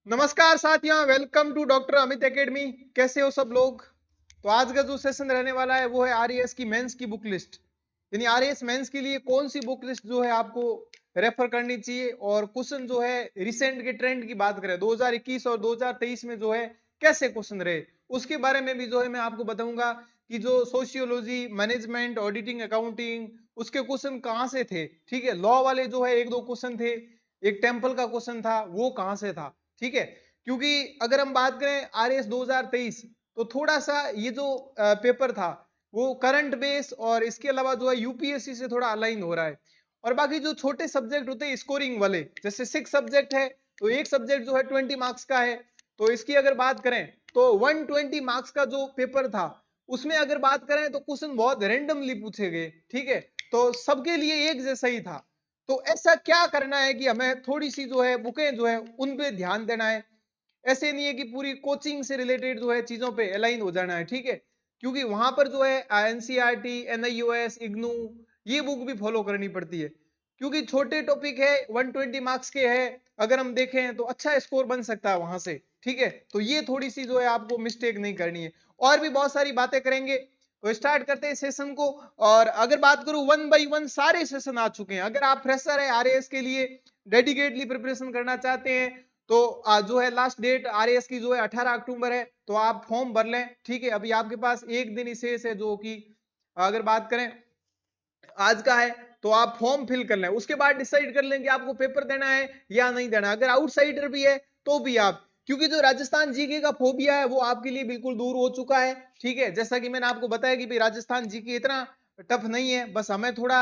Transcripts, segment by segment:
नमस्कार साथियों, welcome to doctor Amit academy. कैसे हो सब लोग? तो आज का जो सेशन रहने वाला है वो है आरएएस की मेंस की बुक लिस्ट। यानी आरएएस मेंस के लिए कौन सी बुक लिस्ट जो है आपको रेफर करनी चाहिए, और क्वेश्चन जो है रिसेंट के ट्रेंड की बात करें 2021 और 2023 में जो है कैसे क्वेश्चन रहे, उसके बारे में भी जो है मैं आपको बताऊंगा कि जो सोशियोलॉजी, मैनेजमेंट, ऑडिटिंग, अकाउंटिंग, उसके क्वेश्चन कहाँ से थे। ठीक है, लॉ वाले जो है एक दो क्वेश्चन थे, एक टेम्पल का क्वेश्चन था, वो कहाँ से था। ठीक है, क्योंकि अगर हम बात करें आरएस 2023 तो थोड़ा सा ये जो पेपर था वो करंट बेस और इसके अलावा जो है यूपीएससी से थोड़ा अलाइन हो रहा है। और बाकी जो छोटे सब्जेक्ट होते हैं स्कोरिंग वाले, जैसे 6 सब्जेक्ट है तो एक सब्जेक्ट जो है 20 मार्क्स का है। तो इसकी अगर बात करें तो 120 मार्क्स का जो पेपर था उसमें अगर बात करें तो क्वेश्चन बहुत रैंडमली पूछे गए। ठीक है, तो सबके लिए एक जैसा ही था। तो ऐसा क्या करना है कि हमें थोड़ी सी जो है बुकें जो है उन पे ध्यान देना है। ऐसे नहीं है कि पूरी कोचिंग से रिलेटेड जो है चीजों पे अलाइन हो जाना है। ठीक है, क्योंकि वहां पर जो है एनसीईआरटी, एनआईओएस, इग्नू, ये बुक भी फॉलो करनी पड़ती है, क्योंकि छोटे टॉपिक है, 120 मार्क्स के है। अगर हम देखें तो अच्छा स्कोर बन सकता है वहां से। ठीक है, तो ये थोड़ी सी जो है आपको मिस्टेक नहीं करनी है। और भी बहुत सारी बातें करेंगे, तो स्टार्ट करते हैं सेशन को। और अगर बात करूं, वन बाई वन सारे सेशन आ चुके हैं। अगर आप फ्रेशर है आरएएस के लिए, डेडिकेटली प्रिपरेशन करना चाहते हैं, तो जो है लास्ट डेट आरएएस की जो है 18 अक्टूबर है, तो आप फॉर्म भर लें। ठीक है, अभी आपके पास एक दिन ही शेष है, जो कि अगर बात करें आज का है, तो आप फॉर्म फिल कर लें। उसके बाद डिसाइड कर लें कि आपको पेपर देना है या नहीं देना। अगर आउटसाइडर भी है तो भी आप, क्योंकि जो राजस्थान जीके का फोबिया है वो आपके लिए बिल्कुल दूर हो चुका है। ठीक है, जैसा कि मैंने आपको बताया कि भाई राजस्थान जीके इतना टफ नहीं है, बस हमें थोड़ा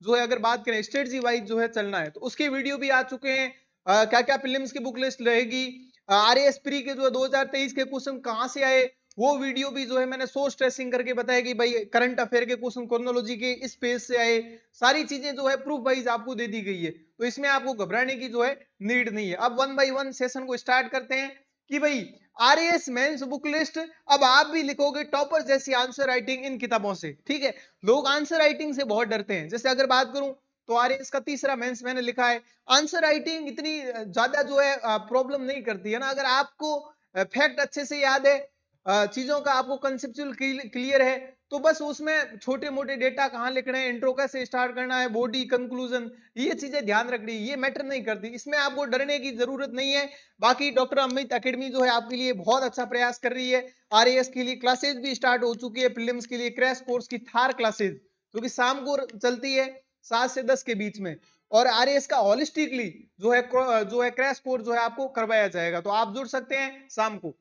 जो है अगर बात करें स्ट्रेटजी वाइज जो है चलना है। तो उसके वीडियो भी आ चुके हैं, क्या क्या प्रीलिम्स की बुक लिस्ट रहेगी, आरएएस प्री के जो है 2023 के क्वेश्चन कहां से आए, वो वीडियो भी जो है मैंने सोर्स ट्रेसिंग करके बताया कि भाई करंट अफेयर के क्वेश्चन क्रोनोलॉजी के इस पेज से आए। सारी चीजें जो है प्रूफ वाइज आपको दे दी गई है, तो इसमें आपको घबराने की जो है नीड नहीं है। अब वन बाय वन सेशन को स्टार्ट करते हैं कि भाई आरएएस मेंस बुक लिस्ट। अब आप भी लिखोगे टॉपर जैसी आंसर राइटिंग इन किताबों से। ठीक है, लोग आंसर राइटिंग से बहुत डरते हैं। जैसे अगर बात करूं तो आरएएस का तीसरा मेंस मैंने लिखा है। आंसर राइटिंग इतनी ज्यादा जो है प्रॉब्लम नहीं करती है ना, अगर आपको फैक्ट अच्छे से याद है, चीजों का आपको कंसेप्चुअल क्लियर है, तो बस उसमें छोटे मोटे डेटा कहाँ लिखना है, इंट्रो कैसे स्टार्ट करना है, बॉडी, कंक्लूजन, ये चीजें ध्यान रखनी, ये मैटर नहीं करती। इसमें आपको डरने की जरूरत नहीं है। बाकी डॉक्टर अमित एकेडमी जो है आपके लिए बहुत अच्छा प्रयास कर रही है। आरएएस के लिए क्लासेज भी स्टार्ट हो चुकी है, प्रीलिम्स के लिए क्रैश कोर्स की थार क्लासेज जो कि शाम को चलती है 7 से 10 के बीच में। और आरएएस का होलिस्टिकली जो है क्रैश कोर्स जो है आपको करवाया जाएगा, तो आप जुड़ सकते हैं शाम को।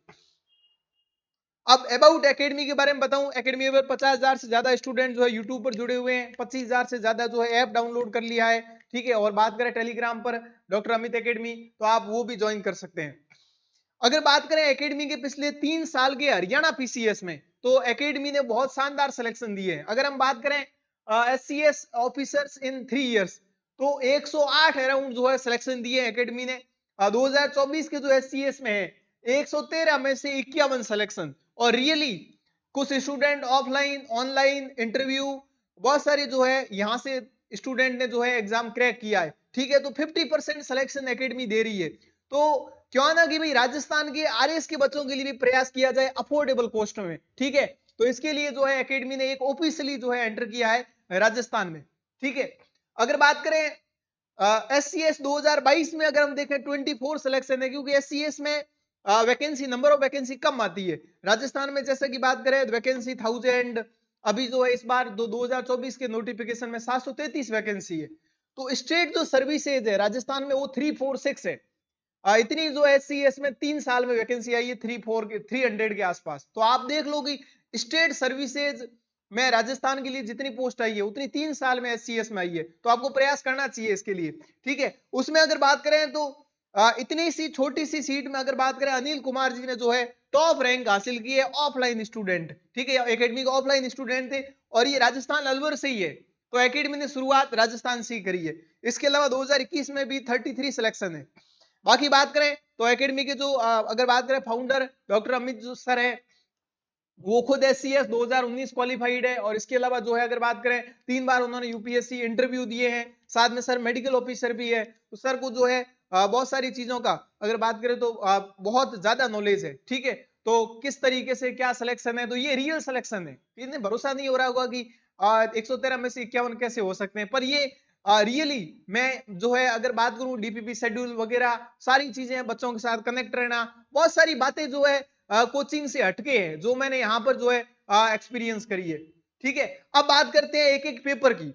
अब अबाउट एकेडमी के बारे में बताऊं, एकेडमी पर 50,000 से ज्यादा स्टूडेंट जो है यूट्यूब पर जुड़े हुए हैं, 25,000 से ज्यादा जो है ऐप डाउनलोड कर लिया है। ठीक है, और बात करें टेलीग्राम पर डॉक्टर अमित एकेडमी, तो आप वो भी ज्वाइन कर सकते हैं। अगर बात करें एकेडमी के पिछले 3 साल के हरियाणा पीसीएस में, तो एकेडमी ने बहुत शानदार सिलेक्शन दिए हैं। अगर हम बात करें एससीएस ऑफिसर्स इन 3 इयर्स, तो 108 अराउंड जो है सिलेक्शन दिए एकेडमी ने। 2024 के जो एससीएस में है 113 में से 51 सिलेक्शन। और रियली कुछ स्टूडेंट ऑफलाइन, ऑनलाइन इंटरव्यू, बहुत सारे जो है यहाँ से स्टूडेंट ने जो है एग्जाम क्रैक किया है। ठीक है, तो 50% सिलेक्शन एकेडमी दे रही है। तो क्यों ना कि भाई राजस्थान के आरएएस के बच्चों के लिए भी प्रयास किया जाए अफोर्डेबल कॉस्ट में। ठीक है, तो इसके लिए जो है एकेडमी ने एक ऑफिशियली जो है एंटर किया है राजस्थान में। ठीक है, अगर बात करें एससीएस 2022 में, अगर हम देखें 24 सिलेक्शन है, क्योंकि एससीएस में वैकेंसी, नंबर ऑफ वैकेंसी कम आती है। राजस्थान में जैसे कि बात करें वैकेंसी 1000, अभी जो है इस बार 2024 के नोटिफिकेशन में 733 वैकेंसी है। तो स्टेट जो सर्विसेज है राजस्थान में वो 346 है। इतनी जो एससीएस में 3 साल में वैकेंसी आई है 300 के आसपास। तो आप देख लो कि स्टेट सर्विसेज में राजस्थान के लिए जितनी पोस्ट आई है उतनी 3 साल में एससीएस में आई है। तो आपको प्रयास करना चाहिए इसके लिए। ठीक है, उसमें अगर बात करें तो इतनी सी छोटी सी सीट में अगर बात करें, अनिल कुमार जी ने जो है टॉप रैंक हासिल की है, ऑफलाइन स्टूडेंट। ठीक है, एकेडमी के ऑफलाइन स्टूडेंट थे, और ये राजस्थान अलवर से ही है। तो एकेडमी ने शुरुआत राजस्थान से ही करी है। इसके अलावा 2021 में भी 33 सिलेक्शन है। बाकी बात करें तो एकेडमी के जो अगर बात करें फाउंडर डॉक्टर अमित जो सर है, वो खुद एससीएस 2019 क्वालिफाइड है। और इसके अलावा जो है अगर बात करें 3 बार उन्होंने यूपीएससी इंटरव्यू दिए हैं। साथ में सर मेडिकल ऑफिसर भी है। तो सर को जो है बहुत सारी चीजों का अगर बात करें तो बहुत ज्यादा नॉलेज है, ठीक है। तो किस तरीके से क्या सिलेक्शन है, तो ये रियल सिलेक्शन है। इन्हें भरोसा नहीं हो रहा होगा कि 113 में से 51 कैसे हो सकते हैं, पर ये रियली मैं जो है अगर बात करूं डीपीपी शेड्यूल वगैरह सारी चीजें हैं, बच्चों के साथ कनेक्ट रहना, बहुत सारी बातें जो है कोचिंग से हटके है जो मैंने यहाँ पर जो है एक्सपीरियंस करी है, ठीक है। अब बात करते हैं एक एक पेपर की।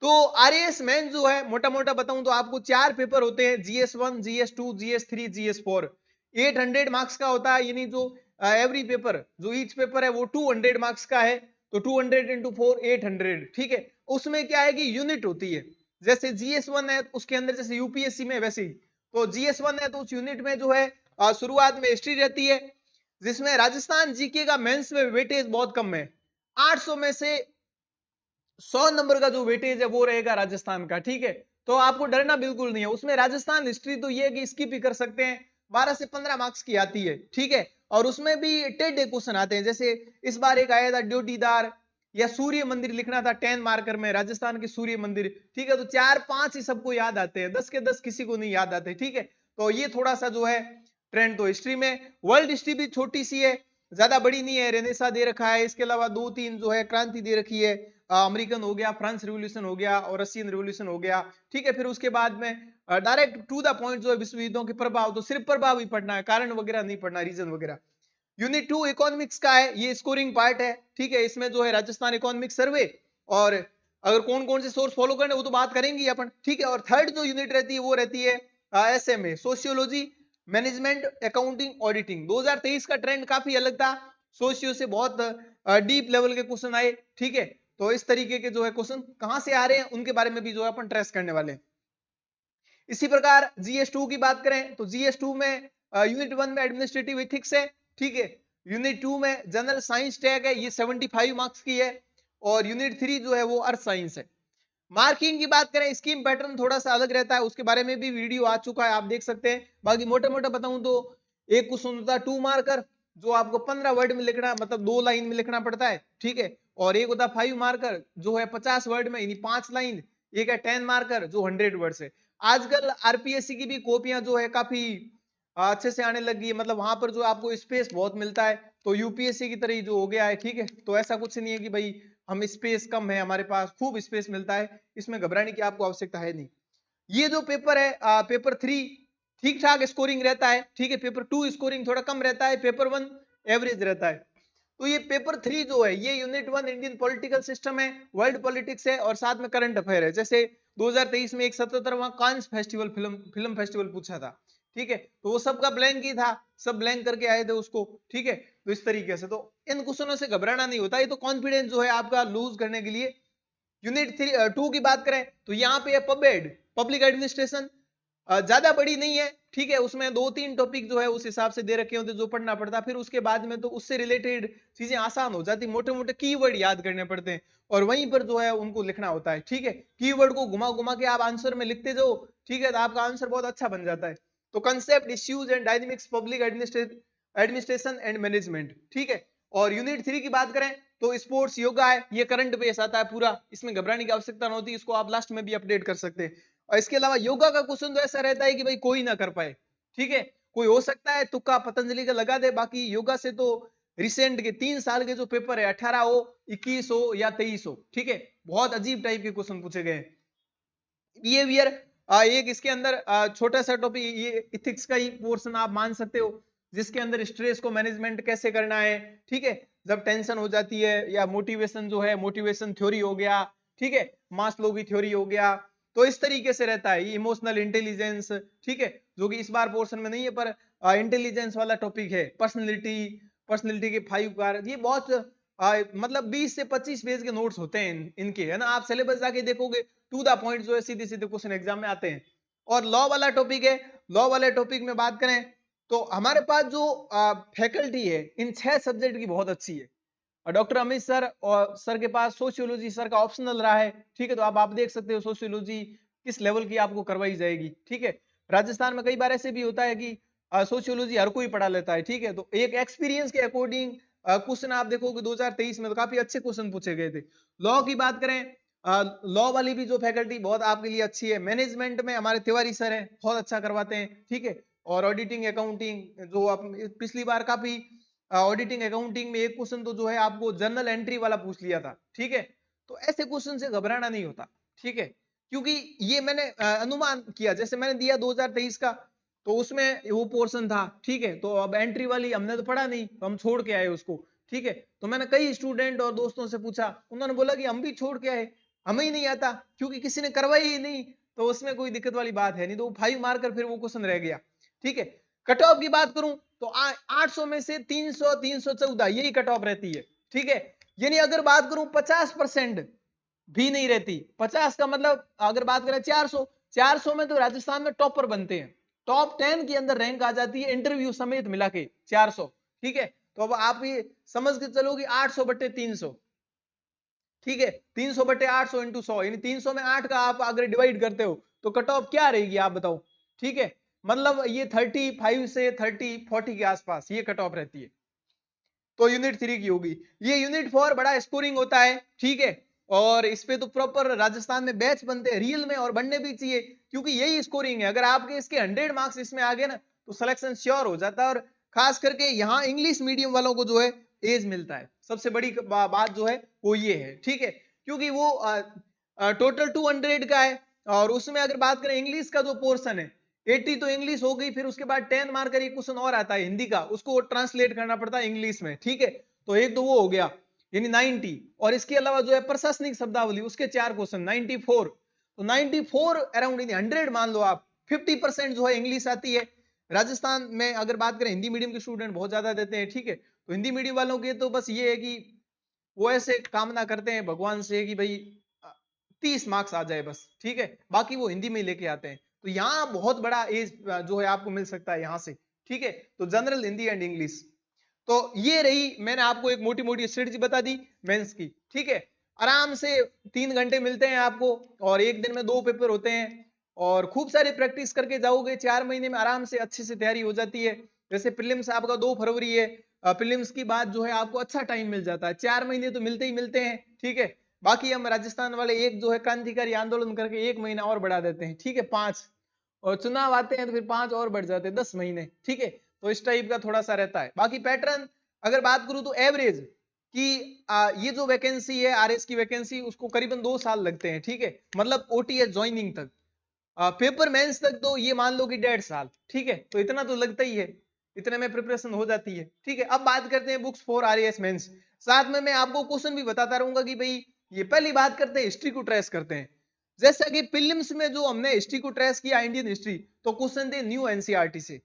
तो आरएएस मेन जो है मोटा मोटा बताऊं तो आपको 4 पेपर होते हैं, GS1, GS2, GS3, GS4। 800 marks का होता है, यानी जो एवरी पेपर जो ईच पेपर है वो 200 मार्क्स का है। तो 200 इंटू 4 800, ठीक है। उसमें क्या है कि यूनिट होती है, जैसे GS1 है उसके अंदर जैसे यूपीएससी में वैसे ही। तो GS1 है तो उस यूनिट में जो है शुरुआत में हिस्ट्री रहती है, जिसमें राजस्थान जीके का मेंस में वेटेज बहुत कम है। 800 में से 100 नंबर का जो वेटेज है वो रहेगा राजस्थान का, ठीक है। तो आपको डरना बिल्कुल नहीं है उसमें। राजस्थान हिस्ट्री तो ये है कि स्किप ही कर सकते हैं, 12 से 15 मार्क्स की आती है, ठीक है। और उसमें भी टेढ़े क्वेश्चन आते हैं, जैसे इस बार एक आया था ड्योटीदार या सूर्य मंदिर लिखना था 10 मार्कर में, राजस्थान के सूर्य मंदिर, ठीक है। तो 4-5 ही सबको याद आते हैं, 10 के 10 किसी को नहीं याद आते, ठीक है। तो ये थोड़ा सा जो है ट्रेंड। तो हिस्ट्री में वर्ल्ड हिस्ट्री भी छोटी सी है, ज्यादा बड़ी नहीं है। रेनेसा दे रखा है, इसके अलावा 2-3 जो है क्रांति दे रखी है, अमेरिकन हो गया, फ्रांस रिवॉल्यूशन हो गया और रशियन रिवॉल्यूशन हो गया, ठीक है। फिर उसके बाद में डायरेक्ट टू द पॉइंट जो है विश्व युद्धों के प्रभाव, तो सिर्फ प्रभाव ही पढ़ना है, कारण वगैरह नहीं पढ़ना, रीजन वगैरह। यूनिट 2 इकोनॉमिक्स का है, ये स्कोरिंग पार्ट है, ठीक है। इसमें जो है राजस्थान इकोनॉमिक सर्वे और अगर कौन कौन से सोर्स फॉलो करने वो तो बात करेंगे अपन, ठीक है। और थर्ड जो यूनिट रहती है वो रहती है SMA, sociology, management, accounting, auditing. 2023 का ट्रेंड काफी अलग था, सोशियो से बहुत डीप लेवल के क्वेश्चन आए, ठीक है। तो इस तरीके के जो है क्वेश्चन कहां से आ रहे हैं उनके बारे में भी जो है अपन ट्रेस करने वाले हैं। इसी प्रकार जीएस2 की बात करें तो जीएस2 में यूनिट 1 में एडमिनिस्ट्रेटिव एथिक्स है, ठीक है। यूनिट 2 में जनरल साइंस टैग है, ये 75 मार्क्स की है। और यूनिट 3 जो है वो अर्थ साइंस है। मार्किंग की बात करें, स्कीम पैटर्न थोड़ा सा अलग रहता है, उसके बारे में भी वीडियो आ चुका है, आप देख सकते हैं। बाकी मोटे मोटे बताऊं तो एक क्वेश्चन होता है 2 मार्कर जो आपको 15 वर्ड में लिखना, मतलब 2 लाइन में लिखना पड़ता है, ठीक है। और एक होता है 5 मार्कर जो है 50 वर्ड में, यानी 5 लाइन। एक है 10 मार्कर जो 100 वर्ड से। आजकल आरपीएससी की भी कॉपियां जो है काफी अच्छे से आने लगी है, मतलब वहां पर जो आपको स्पेस बहुत मिलता है, तो यूपीएससी की तरह ही जो हो गया है, ठीक है। तो ऐसा कुछ नहीं है कि भाई हम स्पेस कम है, हमारे पास खूब स्पेस मिलता है, इसमें घबराने की आपको आवश्यकता है नहीं। ये जो पेपर है पेपर 3 ठीक ठाक स्कोरिंग रहता है, ठीक है। पेपर 2 स्कोरिंग थोड़ा कम रहता है, पेपर 1 एवरेज रहता है। तो ये पेपर 3 जो है ये यूनिट 1 इंडियन पॉलिटिकल सिस्टम है, वर्ल्ड पॉलिटिक्स है और साथ में करंट अफेयर है। जैसे 2023 में एक 77वां कांस फेस्टिवल फिल्म फेस्टिवल पूछा था, ठीक है। तो वो सबका ब्लैंक ही था, सब ब्लैंक करके आए थे उसको, ठीक है। तो इस तरीके से तो इन क्वेश्चनों से घबराना नहीं होता, ये तो कॉन्फिडेंस जो है आपका लूज करने के लिए। यूनिट 2 की बात करें तो यहाँ पे है पबेड, पब्लिक एडमिनिस्ट्रेशन, ज्यादा बड़ी नहीं है, ठीक है। उसमें 2-3 टॉपिक जो है उस हिसाब से दे रखे होते जो पढ़ना पड़ता, फिर उसके बाद में तो उससे रिलेटेड चीजें आसान हो जाती, मोटे मोटे कीवर्ड याद करने पड़ते हैं और वहीं पर जो है उनको लिखना होता है, ठीक है। कीवर्ड को घुमा घुमा के आप आंसर में लिखते जाओ, ठीक है, तो आपका आंसर बहुत अच्छा बन जाता है। तो concept, issues and dynamics, public administration and management, ठीक है। और यूनिट 3 की बात करें तो स्पोर्ट्स, योगा है, ये करंट बेस आता है पूरा, इसमें घबराने की आवश्यकता नहीं होती, इसको आप लास्ट में भी अपडेट कर सकते हैं। और इसके अलावा योगा का क्वेश्चन तो ऐसा रहता है कि भाई कोई ना कर पाए, ठीक है। कोई हो सकता है तुक्का पतंजलि का लगा दे, बाकी योगा से तो रिसेंट के 3 साल के जो पेपर है 18 हो, 21 हो या 23 हो, ठीक है, बहुत अजीब टाइप के क्वेश्चन पूछे गए। बिहेवियर एक इसके अंदर छोटा सा टॉपिक, ये इथिक्स का ही पोर्शन आप मान सकते हो, जिसके अंदर स्ट्रेस को मैनेजमेंट कैसे करना है, ठीक है। जब टेंशन हो जाती है, या मोटिवेशन जो है, मोटिवेशन थ्योरी हो गया, ठीक है, मास्लो की थ्योरी हो गया। तो इस तरीके से रहता है इमोशनल इंटेलिजेंस, ठीक है, जो कि इस बार पोर्शन में नहीं है, पर इंटेलिजेंस वाला टॉपिक है। पर्सनैलिटी, पर्सनैलिटी के 5 कार, ये बहुत मतलब 20 से 25 पेज के नोट्स होते हैं इनके, है ना। आप सिलेबस जाके देखोगे टू द पॉइंट जो है सीधे सीधे क्वेश्चन एग्जाम में आते हैं। और लॉ वाला टॉपिक है, लॉ वाले टॉपिक में बात करें तो हमारे पास जो फैकल्टी है इन 6 सब्जेक्ट की बहुत अच्छी है। और डॉक्टर अमित सर और सर के पास सोशियोलॉजी सर का ऑप्शनल रहा है, ठीक है। तो आप देख सकते हो सोशियोलॉजी किस लेवल की आपको करवाई जाएगी, ठीक है। राजस्थान में कई बार ऐसे भी होता है कि सोशियोलॉजी हर कोई पढ़ा लेता है, ठीक है। तो एक एक्सपीरियंस के अकॉर्डिंग क्वेश्चन आप देखोगे 2023 में तो काफी अच्छे क्वेश्चन पूछे गए थे। लॉ की बात करें लॉ वाली भी जो फैकल्टी बहुत आपके लिए अच्छी है। मैनेजमेंट में हमारे तिवारी सर हैं, बहुत अच्छा करवाते हैं, ठीक है। और ऑडिटिंग अकाउंटिंग जो आप पिछली बार काफी ऑडिटिंग अकाउंटिंग में एक क्वेश्चन तो जो है आपको जर्नल एंट्री वाला पूछ लिया था, ठीक है। तो ऐसे क्वेश्चन से घबराना नहीं होता, ठीक है, क्योंकि ये मैंने अनुमान किया, जैसे मैंने दिया 2023 का, तो उसमें वो पोर्शन था, ठीक है। तो अब एंट्री वाली हमने तो पढ़ा नहीं, तो हम छोड़ के आए उसको, ठीक है। तो मैंने कई स्टूडेंट और दोस्तों से पूछा, उन्होंने बोला कि हम भी छोड़ के आए, हमें ही नहीं आता, क्योंकि किसी ने करवाई ही नहीं। तो उसमें कोई दिक्कत वाली बात है नहीं, तो 5 मार्कर फिर वो क्वेश्चन रह गया, ठीक है। कट ऑफ की बात करूं तो 800 में से 300 314 यही कट ऑफ रहती है, ठीक है। यानी अगर बात करूं 50% भी नहीं रहती, 50 का मतलब अगर बात करें 400, 400 में तो राजस्थान में टॉपर बनते हैं, टॉप 10 के अंदर रैंक आ जाती है इंटरव्यू समेत मिला के 400, ठीक है। तो अब आप ये समझ के चलो कि 800 बटे 300, ठीक है, 300 बटे 800 इंटू 100, यानी 300 में 8 का आप अगर डिवाइड करते हो तो कट ऑफ क्या रहेगी आप बताओ, ठीक है। मतलब ये 35 से 30-40 के आसपास ये कट ऑफ रहती है। तो यूनिट 3 की होगी। ये यूनिट 4 बड़ा स्कोरिंग होता है, ठीक है। और इस पे तो प्रॉपर राजस्थान में बैच बनते हैं रियल में, और बनने भी चाहिए, क्योंकि यही स्कोरिंग है। अगर आपके इसके 100 मार्क्स इसमें आ गए ना तो सिलेक्शन श्योर हो जाता है। और खास करके यहाँ इंग्लिश मीडियम वालों को जो है एज मिलता है, सबसे बड़ी बात जो है वो ये है, ठीक है। क्योंकि वो टोटल 200 का है, और उसमें अगर बात करें इंग्लिश का जो पोर्शन है 80 तो इंग्लिश हो गई, फिर उसके बाद 10 मार्कर एक क्वेश्चन और आता है हिंदी का, उसको ट्रांसलेट करना पड़ता है इंग्लिश में, ठीक है। तो एक तो वो हो गया यानी 90, और इसके अलावा जो है प्रशासनिक शब्दावली उसके 4 क्वेश्चन 94। तो 94 अराउंड 100 मान लो आप, 50% जो है इंग्लिश आती है। राजस्थान में अगर बात करें हिंदी मीडियम के स्टूडेंट बहुत ज्यादा देते हैं, ठीक है। तो हिंदी मीडियम वालों के तो बस ये है कि वो ऐसे कामना करते हैं भगवान से कि भाई 30 मार्क्स आ जाए बस, ठीक है, बाकी वो हिंदी में लेके आते हैं। तो यहाँ बहुत बड़ा एज जो है आपको मिल सकता है यहाँ से, ठीक है। तो जनरल हिंदी एंड इंग्लिश, तो ये रही मैंने आपको एक मोटी मोटी स्ट्रेटजी बता दी मेंस की, ठीक है। आराम से 3 घंटे मिलते हैं आपको, और एक दिन में 2 पेपर होते हैं, और खूब सारी प्रैक्टिस करके जाओगे 4 महीने में आराम से अच्छे से तैयारी हो जाती है। जैसे प्रीलिम्स आपका 2 फरवरी है, प्रीलिम्स की बाद जो है आपको अच्छा टाइम मिल जाता है, 4 महीने तो मिलते ही मिलते हैं, ठीक है। बाकी हम राजस्थान वाले एक जो है क्रांतिकारी आंदोलन करके 1 महीना और बढ़ा देते हैं, ठीक है, 5, और चुनाव आते हैं तो फिर 5 और बढ़ जाते हैं 10 महीने, ठीक है। तो इस टाइप का थोड़ा सा रहता है। बाकी पैटर्न अगर बात करूं तो एवरेज कि ये जो वैकेंसी है आरएस की वैकेंसी, उसको करीबन 2 साल लगते हैं, ठीक है, मतलब ओटीएस ज्वाइनिंग तक, पेपर मेंस तक तो ये मान लो कि 1.5 साल, ठीक है। तो इतना तो लगता ही है, इतने में प्रिपरेशन हो जाती है, ठीक है। अब बात करते हैं बुक्स फॉर आरएएस मेंस, साथ में मैं आपको क्वेश्चन भी बताता रहूंगा कि भाई ये पहली बात करते हैं हिस्ट्री को ट्रेस करते हैं। जैसा कि प्रीलिम्स में जो हमने हिस्ट्री को ट्रेस किया इंडियन हिस्ट्री, तो क्वेश्चन थे न्यू एनसीईआरटी से।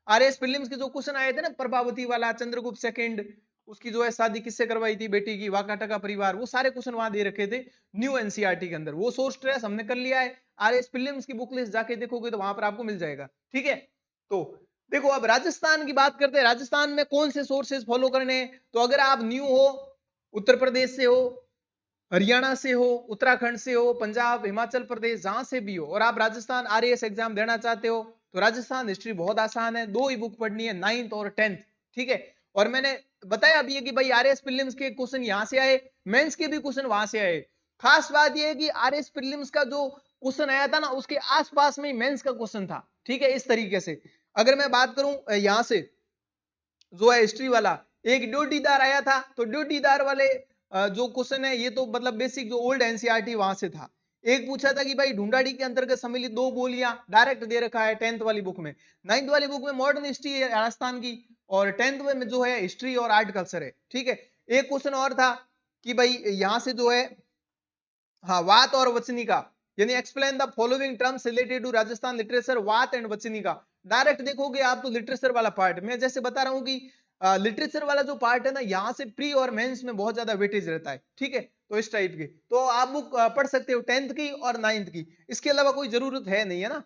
आरएस प्रीलिम्स के जो क्वेश्चन आए थे ना, प्रभावती वाला, चंद्रगुप्त सेकंड, उसकी जो है शादी किससे करवाई थी बेटी की, वाकाटका परिवार, वो सारे क्वेश्चन वहां दे रखे थे न्यू एनसीईआरटी के अंदर। वो सोर्स ट्रेस हमने कर लिया है, आरएस प्रीलिम्स की बुक लिस्ट जाके देखोगे तो वहां पर आपको मिल जाएगा, ठीक है। तो देखो अब राजस्थान की बात करते हैं, राजस्थान में कौन से सोर्सेज फॉलो करने हैं। तो अगर आप न्यू हो, उत्तर प्रदेश से हो, हरियाणा से हो, उत्तराखंड से हो, पंजाब, हिमाचल प्रदेश, जहां से भी हो, और आप राजस्थान आरएएस एग्जाम देना चाहते हो, तो राजस्थान हिस्ट्री बहुत आसान है, 2 ही बुक पढ़नी है, 9th और 10th, ठीक है। और मैंने बताया भी है कि भाई आरएएस प्रीलिम्स के क्वेश्चन यहां से आए, मेंस के भी क्वेश्चन वहां से आए। खास बात यह है कि आरएएस प्रीलिम्स का जो क्वेश्चन आया था ना, उसके आसपास में ही मेंस का क्वेश्चन था, ठीक है। इस तरीके से अगर मैं बात करूं यहां से जो है हिस्ट्री वाला, एक ड्योटीदार आया था, तो ड्योटीदार वाले जो क्वेश्चन है ये तो मतलब बेसिक जो ओल्ड एनसीईआरटी वहां से था। एक पूछा था कि भाई ढूंढाड़ी के अंतर्गत सम्मिलित 2 बोलियां, डायरेक्ट दे रखा है 10th वाली बुक में। 9th वाली बुक में मॉडर्न हिस्ट्री है राजस्थान की, और 10th में जो है हिस्ट्री और आर्ट कल्चर है, ठीक है। एक क्वेश्चन और था कि भाई यहां से जो है, हाँ, वात और वचनिका, यानी explain the following terms related to Rajasthan literature, vat and vachanika. Direct देखोगे आप तो लिटरेचर वाला पार्ट, मैं जैसे बता रहा हूँ कि लिटरेचर वाला जो पार्ट है ना, यहाँ से प्री और मेंस में बहुत ज्यादा वेटेज रहता है, ठीक है। तो इस टाइप के तो आप बुक पढ़ सकते हो 10th की और 9th की, इसके अलावा कोई जरूरत है नहीं, है ना।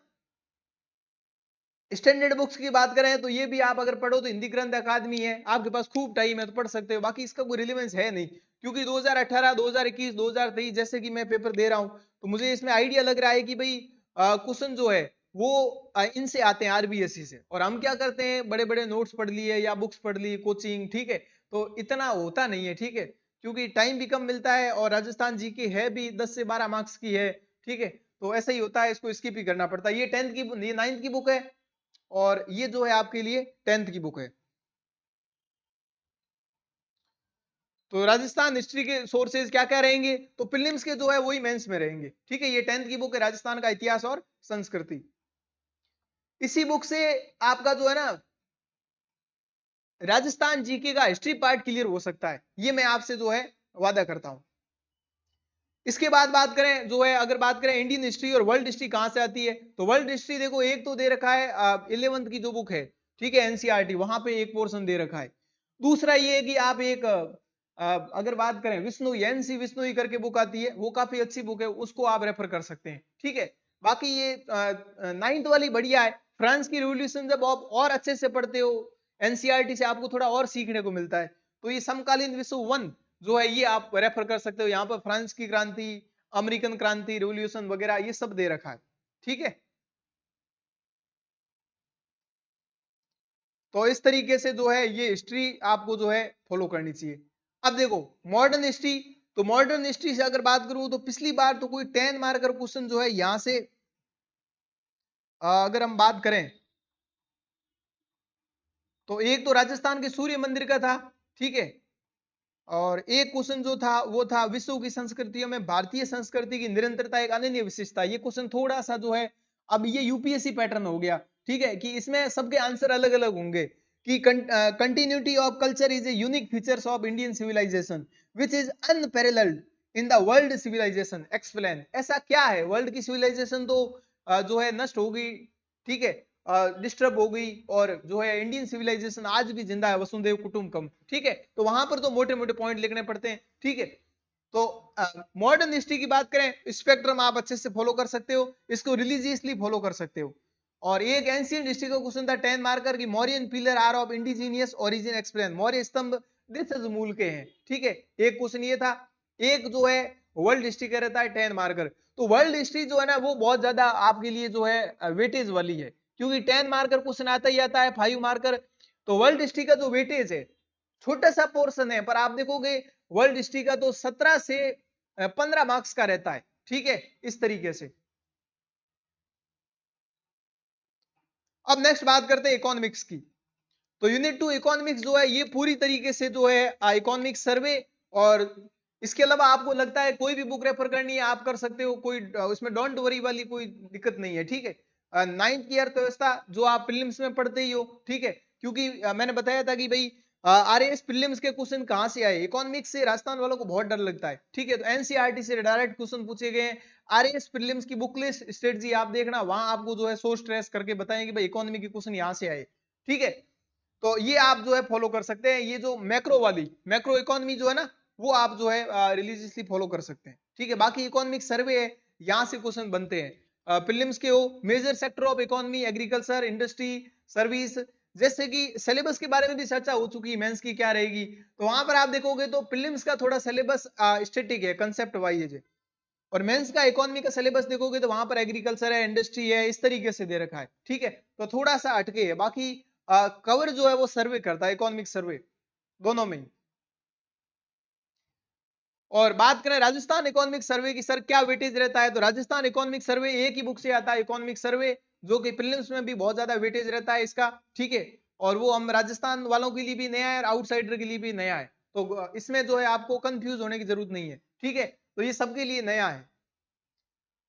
स्टैंडर्ड बुक्स की बात करें तो ये भी आप अगर पढ़ो तो हिंदी ग्रंथ अकादमी है, आपके पास खूब टाइम है तो पढ़ सकते हो, बाकी इसका कोई रिलेवेंस है नहीं, क्योंकि 2018 2021 2023 जैसे कि मैं पेपर दे रहा हूं, तो मुझे इसमें आइडिया लग रहा है कि भाई क्वेश्चन जो है वो इनसे आते हैं आरबीएससी से, और हम क्या करते हैं बड़े बड़े नोट्स पढ़ लिए या बुक्स पढ़ ली कोचिंग, ठीक है। तो इतना होता नहीं है, ठीक है। क्योंकि टाइम भी कम मिलता है और राजस्थान जीके है भी 10 से 12 मार्क्स की है, ठीक है, तो ऐसा ही होता है, इसको स्किप ही करना पड़ता है। ये 10th की, ये 9th की बुक है और ये जो है आपके लिए 10th की बुक है। तो राजस्थान हिस्ट्री के सोर्सेज क्या क्या रहेंगे, तो प्रीलिम्स के जो है वही मेंस में रहेंगे, ठीक है। ये 10th की बुक है, राजस्थान का इतिहास और संस्कृति। इसी बुक से आपका जो है ना राजस्थान जीके का हिस्ट्री पार्ट क्लियर हो सकता है, ये मैं आपसे जो है वादा करता हूं। इसके बाद बात करें जो है, अगर बात करें इंडियन हिस्ट्री और वर्ल्ड हिस्ट्री कहां से आती है, तो वर्ल्ड हिस्ट्री देखो एक तो दे रखा है 11th की जो बुक है, ठीक है, एनसीईआरटी, वहां पे एक पोर्शन दे रखा है। दूसरा ये है कि आप एक अगर बात करें विष्णु, एनसी विष्णु करके बुक आती है, वो काफी अच्छी बुक है, उसको आप रेफर कर सकते हैं, ठीक है। बाकी ये 9th वाली बढ़िया है, फ्रांस की रिवॉल्यूशन जब आप और अच्छे से पढ़ते हो एनसीईआरटी से, आपको थोड़ा और सीखने को मिलता है। तो ये समकालीन विश्व 1 जो है ये आप रेफर कर सकते हो, यहां पर फ्रांस की क्रांति, अमेरिकन क्रांति, रिवॉल्यूशन वगैरह ये सब दे रखा है, ठीक है। तो इस तरीके से जो है ये हिस्ट्री आपको जो है फॉलो करनी चाहिए। अब देखो मॉडर्न हिस्ट्री, तो मॉडर्न हिस्ट्री से अगर बात करूं तो पिछली बार तो कोई 10 मार्कर क्वेश्चन जो है यहां से अगर हम बात करें तो एक तो राजस्थान के सूर्य मंदिर का था, ठीक है, और एक क्वेश्चन जो था वो था विश्व की संस्कृतियों में भारतीय संस्कृति की निरंतरता एक अनन्य विशेषता। ये क्वेश्चन थोड़ा सा जो है, अब ये यूपीएससी पैटर्न हो गया, ठीक है, कि इसमें सबके आंसर अलग अलग होंगे कि continuity of culture is a unique features of Indian civilization which is unparalleled in the world civilization explain. ऐसा क्या है, वर्ल्ड की सिविलाइजेशन तो जो है नष्ट हो गई, ठीक है, डिस्टर्ब हो गई, और जो है इंडियन सिविलाइजेशन आज भी जिंदा है, वसुधैव कुटुंबकम, ठीक है। तो वहां पर तो मोटे मोटे पॉइंट लिखने पड़ते हैं, ठीक है। तो मॉडर्न हिस्ट्री की बात करें, स्पेक्ट्रम आप अच्छे से फॉलो कर सकते हो, इसको रिलीजियसली फॉलो कर सकते हो। और एक एंशियंट हिस्ट्री का क्वेश्चन था 10 मार्कर की, Mauryan pillar are of indigenous origin explain, Maurya स्तंभ देशज मूल के हैं, ठीक है, एक क्वेश्चन ये था। एक जो है वर्ल्ड हिस्ट्री का रहता है 10 मार्कर। तो वर्ल्ड हिस्ट्री जो है ना वो बहुत ज्यादा आपके लिए जो है वेटेज वाली है, क्योंकि 10 मार्कर क्वेश्चन आता ही आता है, 5 मार्कर। तो वर्ल्ड हिस्ट्री का जो वेटेज है छोटा सा पोर्शन है, पर आप देखोगे वर्ल्ड हिस्ट्री का तो 17 से 15 मार्क्स का रहता है, ठीक है, इस तरीके से। अब नेक्स्ट बात करते हैं इकोनॉमिक्स की। तो यूनिट 2 इकोनॉमिक्स जो है ये पूरी तरीके से जो है इकोनॉमिक्स सर्वे, और इसके अलावा आपको लगता है कोई भी बुक रेफर करनी है आप कर सकते हो, कोई उसमें डोंट वरी वाली कोई दिक्कत नहीं है, ठीक है। 9th की अर्थव्यवस्था जो आप प्रीलिम्स में पढ़ते ही हो, ठीक है, क्योंकि मैंने बताया था कि भाई आरएएस प्रीलिम्स के क्वेश्चन कहां से आए, इकोनॉमिक्स से राजस्थान वालों को बहुत डर लगता है, ठीक है। तो एनसीईआरटी से डायरेक्ट क्वेश्चन पूछे गए हैं। आरएएस प्रीलिम्स की बुक लिस्ट स्ट्रेटजी आप देखना, वहां आपको जो है सोर्स ट्रेस करके बताएंगे भाई इकोनॉमी के क्वेश्चन यहां से आए, ठीक है। तो ये आप जो है फॉलो कर सकते हैं, ये जो मैक्रो वाली मैक्रो इकोनॉमी जो है ना वो आप जो है रिलीजियसली फॉलो कर सकते हैं, ठीक है। बाकी इकोनॉमिक सर्वे है, यहाँ से क्वेश्चन बनते हैं प्रीलिम्स के। हो major sector of economy, agriculture, industry, service, जैसे कि सिलेबस के बारे में भी चर्चा हो चुकी है, मेंस की क्या रहेगी। तो वहां पर आप देखोगे तो प्रीलिम्स का थोड़ा सिलेबस स्टैटिक है, कंसेप्ट वाइज है, और मेंस का इकोनॉमी का सिलेबस देखोगे तो वहां पर एग्रीकल्चर है, इंडस्ट्री है, इस तरीके से दे रखा है, ठीक है। तो थोड़ा सा हटके है, बाकी कवर जो है वो सर्वे करता है, इकोनॉमिक सर्वे दोनों में ही। और बात करें राजस्थान इकोनॉमिक सर्वे की, सर क्या वेटेज रहता है, तो राजस्थान इकोनॉमिक सर्वे एक ही बुक से आता है, इकोनॉमिक सर्वे, जो कि प्रीलिम्स में भी बहुत ज्यादा वेटेज रहता है इसका, ठीक है। और वो हम राजस्थान वालों के लिए भी नया है और आउटसाइडर के लिए भी नया है, तो इसमें जो है आपको कंफ्यूज होने की जरूरत नहीं है, ठीक है। तो ये सबके लिए नया है।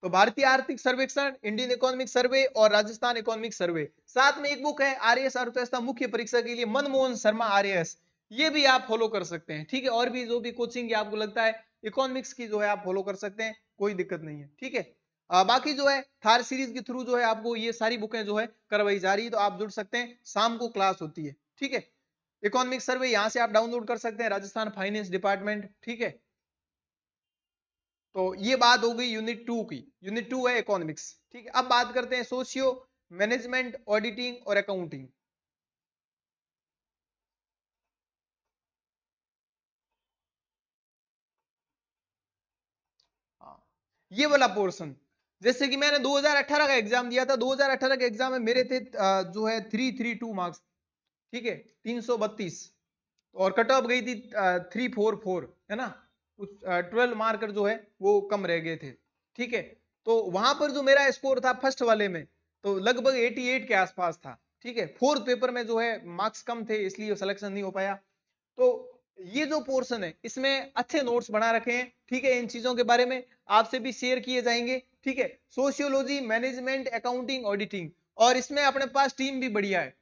तो भारतीय आर्थिक सर्वेक्षण, इंडियन इकोनॉमिक सर्वे और राजस्थान इकोनॉमिक सर्वे, साथ में एक बुक है आरएएस अर्थव्यवस्था मुख्य परीक्षा के लिए, मनमोहन शर्मा आरएएस, ये भी आप फॉलो कर सकते हैं, ठीक है। और भी जो भी कोचिंग की आपको लगता है इकोनॉमिक्स की जो है आप फॉलो कर सकते हैं, कोई दिक्कत नहीं है, ठीक है। बाकी जो है थार सीरीज के थ्रू जो है आपको ये सारी बुकें जो है करवाई जा रही है, तो आप जुड़ सकते हैं, शाम को क्लास होती है, ठीक है। इकोनॉमिक सर्वे यहाँ से आप डाउनलोड कर सकते हैं, राजस्थान फाइनेंस डिपार्टमेंट, ठीक है। तो ये बात हो गई यूनिट 2 की, यूनिट 2 है इकोनॉमिक्स, ठीक है। अब बात करते हैं सोशियो, मैनेजमेंट, ऑडिटिंग और अकाउंटिंग। हाँ, ये वाला पोर्शन, जैसे कि मैंने 2018 का एग्जाम दिया था, 2018 के एग्जाम में मेरे थे जो है 332 मार्क्स, ठीक है, 332, और कट ऑफ गई थी 344, है ना, कुछ 12 मार्कर जो है वो कम रह गए थे। ठीक है, तो वहां पर जो मेरा स्कोर था फर्स्ट वाले में तो लगभग 88 के आसपास था। ठीक है, फोर्थ पेपर में जो है मार्क्स कम थे इसलिए सिलेक्शन नहीं हो पाया। तो ये जो पोर्शन है इसमें अच्छे नोट्स बना रखे हैं। ठीक है, इन चीजों के बारे में आपसे भी शेयर किए जाएंगे। ठीक है, सोशियोलॉजी, मैनेजमेंट, अकाउंटिंग, ऑडिटिंग, और इसमें अपने पास टीम भी बढ़िया है।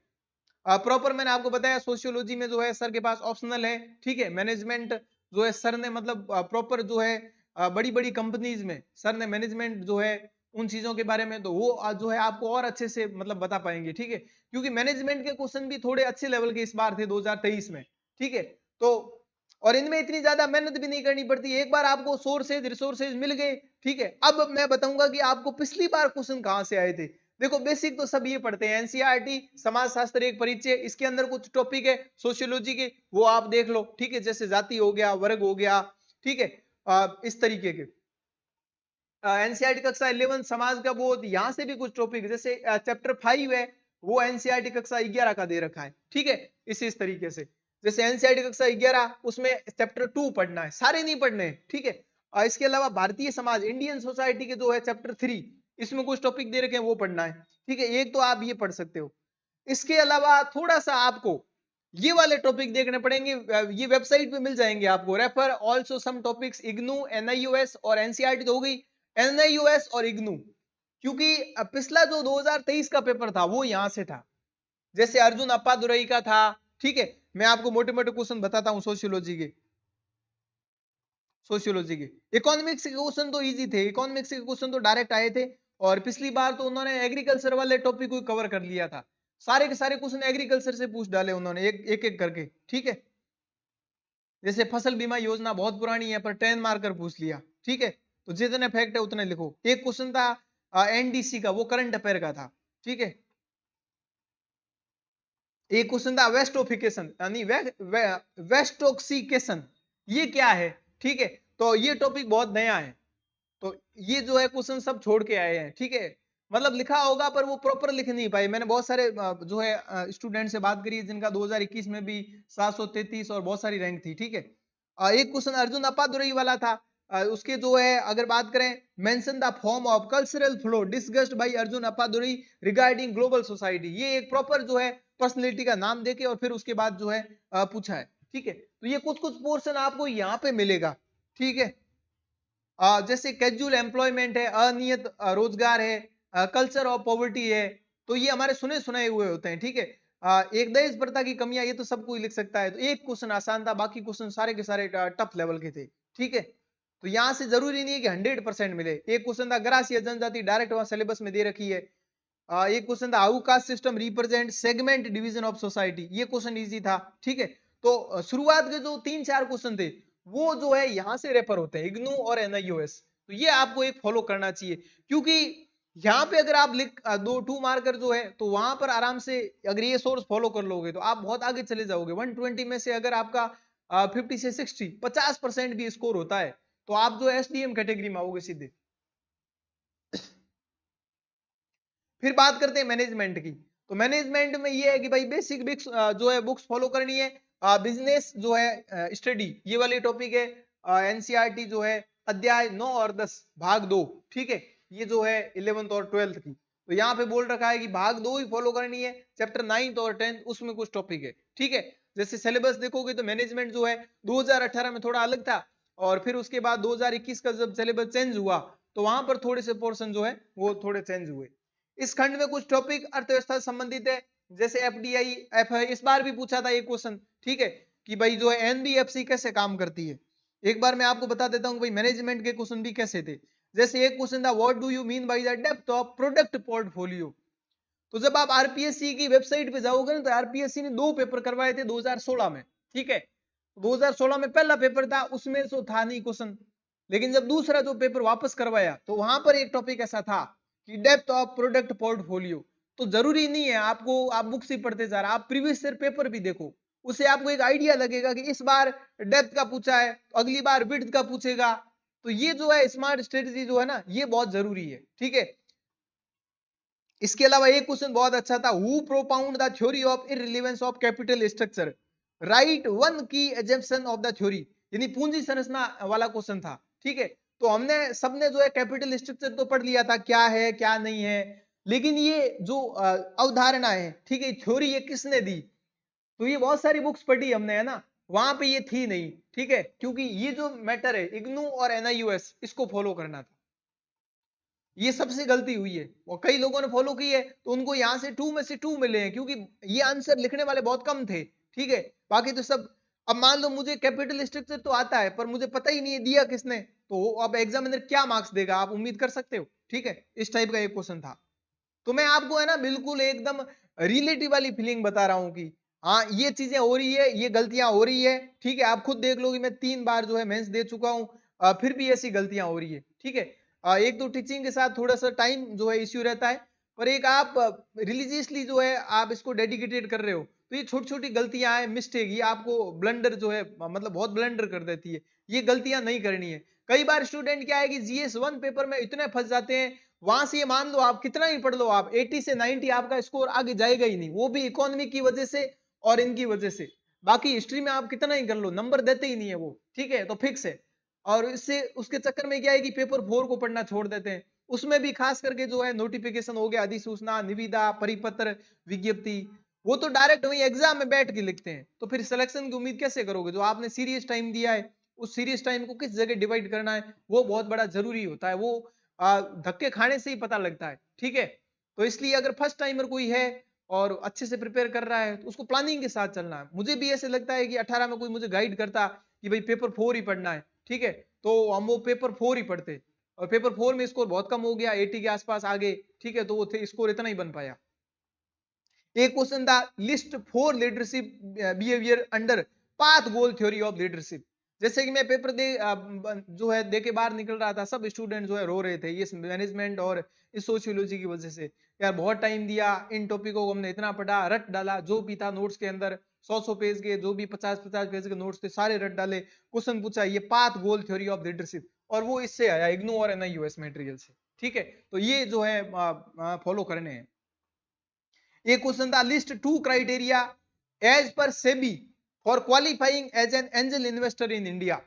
प्रॉपर मैंने आपको बताया सोशियोलॉजी में जो है सर के पास ऑप्शनल है। ठीक है, मैनेजमेंट जो है सर ने मतलब प्रॉपर जो है बड़ी बड़ी कंपनीज में सर ने मैनेजमेंट जो है उन चीजों के बारे में तो वो जो है आपको और अच्छे से मतलब बता पाएंगे। ठीक है, क्योंकि मैनेजमेंट के क्वेश्चन भी थोड़े अच्छे लेवल के इस बार थे 2023 में। ठीक है, तो और इनमें इतनी ज्यादा मेहनत भी नहीं करनी पड़ती, एक बार आपको सोर्सेज रिसोर्सेज मिल गए। ठीक है, अब मैं बताऊंगा कि आपको पिछली बार क्वेश्चन कहां से आए थे। देखो बेसिक तो सब ये पढ़ते हैं, एनसीईआरटी समाज शास्त्र एक परिचय, इसके अंदर कुछ टॉपिक है सोशियोलॉजी के वो आप देख लो। ठीक है, जैसे जाति हो गया, वर्ग हो गया। ठीक है, इस तरीके के एनसीईआरटी कक्षा 11 समाज का बोध, यहां से भी कुछ टॉपिक जैसे चैप्टर 5 है वो एनसीईआरटी कक्षा 11 का दे रखा है। ठीक है, इस तरीके से जैसे एनसीईआरटी कक्षा 11 उसमें चैप्टर 2 पढ़ना है, सारे नहीं पढ़ने हैं। ठीक है, इसके अलावा भारतीय समाज, इंडियन सोसाइटी के जो है चैप्टर 3 इसमें कुछ टॉपिक दे रखे हैं वो पढ़ना है। ठीक है, एक तो आप ये पढ़ सकते हो। इसके अलावा थोड़ा सा आपको ये वाले टॉपिक देखने पड़ेंगे, ये वेबसाइट पे मिल जाएंगे आपको, refer also some topics IGNOU, NIOS और एनसीईआरटी तो हो गई, एनआईओएस और इग्नू, क्योंकि पिछला जो 2023 का पेपर था वो यहां से था, जैसे अर्जुन अप्पादुरई का था। ठीक है, मैं आपको मोटे मोटे क्वेश्चन बताता हूं सोशियोलॉजी के इकोनॉमिक्स के क्वेश्चन तो इजी थे, इकोनॉमिक्स के क्वेश्चन तो डायरेक्ट आए थे। और पिछली बार तो उन्होंने एग्रीकल्चर वाले टॉपिक को कवर कर लिया था, सारे के सारे क्वेश्चन एग्रीकल्चर से पूछ डाले उन्होंने एक एक करके। ठीक है, जैसे फसल बीमा योजना बहुत पुरानी है पर 10 मार्कर पूछ लिया। ठीक है, तो जितने फैक्ट है उतने लिखो। एक क्वेश्चन था एनडीसी का, वो करंट अफेयर का था। ठीक है, एक क्वेश्चन था वेस्टोफिकेशन यानी वेस्टोक्सिकेशन, ये क्या है। ठीक है, तो ये टॉपिक बहुत नया है, तो ये जो है क्वेश्चन सब छोड़ के आए हैं। ठीक है, मतलब लिखा होगा पर वो प्रॉपर लिख नहीं पाए। मैंने बहुत सारे जो है स्टूडेंट से बात करी है जिनका 2021 में भी 733 और बहुत सारी रैंक थी। ठीक है, एक क्वेश्चन अर्जुन अप्पादुरई वाला था, उसके जो है अगर बात करें, mention the form of cultural flow discussed by Arjun Appadurai regarding global society, ये एक प्रॉपर जो है पर्सनैलिटी का नाम देके और फिर उसके बाद जो है पूछा है। ठीक है, तो ये कुछ कुछ पोर्शन आपको यहाँ पे मिलेगा। ठीक है, जैसे कैजुअल एम्प्लॉयमेंट है, अनियत रोजगार है, कल्चर ऑफ पॉवर्टी है, तो ये हमारे सुने सुनाए हुए होते हैं। ठीक है, एक दहेज प्रथा की कमियां, ये तो सब कोई लिख सकता है। तो एक क्वेश्चन आसान था, बाकी क्वेश्चन सारे के सारे टफ लेवल के थे। ठीक है, तो यहां से जरूरी नहीं है कि 100% मिले। एक क्वेश्चन था ग्रासीय जनजाति, डायरेक्ट वहां सिलेबस में दे रखी है। एक क्वेश्चन था how caste system represent segment division of society, ये क्वेश्चन इजी था। ठीक है, तो शुरुआत के जो 3-4 क्वेश्चन थे वो जो है यहां से रेफर होते हैं, इग्नू और एनआईओएस, तो ये आपको एक फॉलो करना चाहिए। क्योंकि यहाँ पे अगर आप लिख 2 मार्कर जो है तो वहां पर आराम से अगर ये सोर्स फॉलो कर लोगे तो आप बहुत आगे चले जाओगे। 120 में से अगर आपका 50 से 60 50% भी स्कोर होता है तो आप जो एसडीएम कैटेगरी में आओगे सीधे। फिर बात करते हैं मैनेजमेंट की, तो मैनेजमेंट में ये है कि भाई बेसिक बुक्स जो है बुक्स फॉलो करनी है। बिजनेस जो है स्टडी ये वाली टॉपिक है, एनसीईआरटी जो है अध्याय 9 और 10 भाग 2। ठीक है, ये जो है 11th और 12th की, तो यहाँ पे बोल रखा है कि भाग 2 ही फॉलो करनी है। चैप्टर 9th और 10th उसमें कुछ टॉपिक है। ठीक है, जैसे सिलेबस देखोगे तो मैनेजमेंट जो है 2018 में थोड़ा अलग था, और फिर उसके बाद 2021 का जब सिलेबस चेंज हुआ तो वहां पर थोड़े से पोर्शन जो है वो थोड़े चेंज हुए। इस खंड में कुछ टॉपिक अर्थव्यवस्था से संबंधित है, जैसे एफडीआई एफ है, इस बार भी पूछा था एक क्वेश्चन। ठीक है, कि भाई जो है एनबीएफसी कैसे काम करती है। एक बार मैं आपको बता देता हूँ भाई मैनेजमेंट के क्वेश्चन भी कैसे थे। जैसे एक क्वेश्चन था what do you mean by the depth of product portfolio, तो जब आप आरपीएससी की वेबसाइट पे जाओगे ना तो आरपीएससी ने 2 पेपर करवाए थे 2016 में। ठीक है, 2016 में पहला पेपर था उसमें तो था नहीं क्वेश्चन, लेकिन जब दूसरा जो पेपर वापस करवाया तो वहां पर एक टॉपिक ऐसा था कि डेप्थ ऑफ प्रोडक्ट पोर्टफोलियो। तो जरूरी नहीं है आपको आप बुक्स ही पढ़ते जा रहे, आप प्रीवियस ईयर पेपर भी देखो, उससे आपको एक आइडिया लगेगा कि इस बार डेप्थ का पूछा है तो अगली बार विड्थ का पूछेगा। तो ये जो है स्मार्ट स्ट्रेटजी जो है ना ये बहुत जरूरी है। ठीक है, इसके अलावा एक क्वेश्चन बहुत अच्छा था, who प्रोपाउंड the theory of इररिलेवेंस of capital structure, right one की एजम्पशन ऑफ द थ्योरी, यानी पूंजी संरचना वाला क्वेश्चन था। ठीक है, तो हमने सबने जो है कैपिटल स्ट्रक्चर तो पढ़ लिया था क्या है क्या नहीं है, लेकिन ये जो अवधारणा है, ठीक है, थ्योरी ये किसने दी, तो ये बहुत सारी बुक्स पढ़ी हमने, है ना, वहां पे ये थी नहीं। ठीक है, क्योंकि ये जो मैटर है इग्नू और एनआईयूएस, इसको फॉलो करना था। ये सबसे गलती हुई है और कई लोगों ने फॉलो की है, तो उनको यहां से 2 में से 2 मिले हैं, क्योंकि ये आंसर लिखने वाले बहुत कम थे। ठीक है, बाकी तो सब, अब मान लो मुझे कैपिटल स्ट्रक्चर तो आता है पर मुझे पता ही नहीं है दिया किसने, तो अब एग्जामिनर क्या मार्क्स देगा, आप उम्मीद कर सकते हो। ठीक है, इस टाइप का एक क्वेश्चन था। तो मैं आपको, है ना, बिल्कुल एकदम रिलेटिव वाली फीलिंग बता रहा हूं कि हाँ ये चीजें हो रही है, ये गलतियां हो रही है। ठीक है, आप खुद देख लो कि मैं 3 बार जो है मेंस दे चुका हूं, फिर भी ऐसी गलतियां हो रही है। ठीक है, एक तो टीचिंग के साथ थोड़ा सा टाइम जो है इश्यू रहता है, पर एक आप रिलीजियसली जो है आप इसको डेडिकेटेड कर रहे हो, तो ये छोटी छोटी गलतियां हैं, मिस्टेक, ये आपको ब्लंडर जो है मतलब बहुत ब्लंडर कर देती है। ये गलतियां नहीं करनी है। कई बार स्टूडेंट क्या है कि GS1 पेपर में इतने फंस जाते हैं, वहां से ये मान लो आप कितना ही पढ़ लो, आप 80 से 90 आपका स्कोर आगे जाएगा ही नहीं, वो भी इकोनॉमी की वजह से और इनकी वजह से। बाकी हिस्ट्री में आप कितना ही कर लो, नंबर देते ही नहीं है वो। ठीक है, तो फिक्स है। और इससे उसके चक्कर में क्या है कि पेपर 4 को पढ़ना छोड़ देते हैं। उसमें भी खास करके जो है नोटिफिकेशन हो गया, अधिसूचना, निविदा, परिपत्र, विज्ञप्ति, वो तो डायरेक्ट वही एग्जाम में बैठ के लिखते हैं, तो फिर सिलेक्शन की उम्मीद कैसे करोगे। जो आपने सीरियस टाइम दिया है, उस सीरियस टाइम को किस जगह डिवाइड करना है, वो बहुत बड़ा जरूरी होता है। वो धक्के खाने से ही पता लगता है। ठीक है, तो इसलिए अगर फर्स्ट टाइमर कोई है और अच्छे से प्रिपेयर कर रहा है, तो उसको प्लानिंग के साथ चलना है। मुझे भी ऐसे लगता है कि 18 में कोई मुझे गाइड करता कि भाई पेपर 4 ही पढ़ना है, ठीक है, तो हम वो पेपर 4 ही पढ़ते, और पेपर 4 में स्कोर बहुत कम हो गया, 80 के आसपास आ गए। ठीक है, तो वो स्कोर इतना ही बन पाया। एक क्वेश्चन था, list 4 leadership behaviour under path goal theory of leadership. जैसे कि मैं पेपर दे जो है दे के बाहर निकल रहा था, सब स्टूडेंट जो है रो रहे थे ये मैनेजमेंट और इस सोशियोलॉजी की वजह से। यार बहुत टाइम दिया, इन टॉपिकों को हमने इतना पढ़ा, रट डाला, जो भी था नोट्स के अंदर 100 पेज के, जो भी 50 पेज के नोट्स थे सारे रट डाले। क्वेश्चन पूछा ये path goal theory of leadership, और वो इससे आया इग्नू और एनआईयूएस मटेरियल से। ठीक है, तो ये जो है फॉलो करने हैं। एक क्वेश्चन था, list 2 criteria as per SEBI for qualifying as an angel investor in India.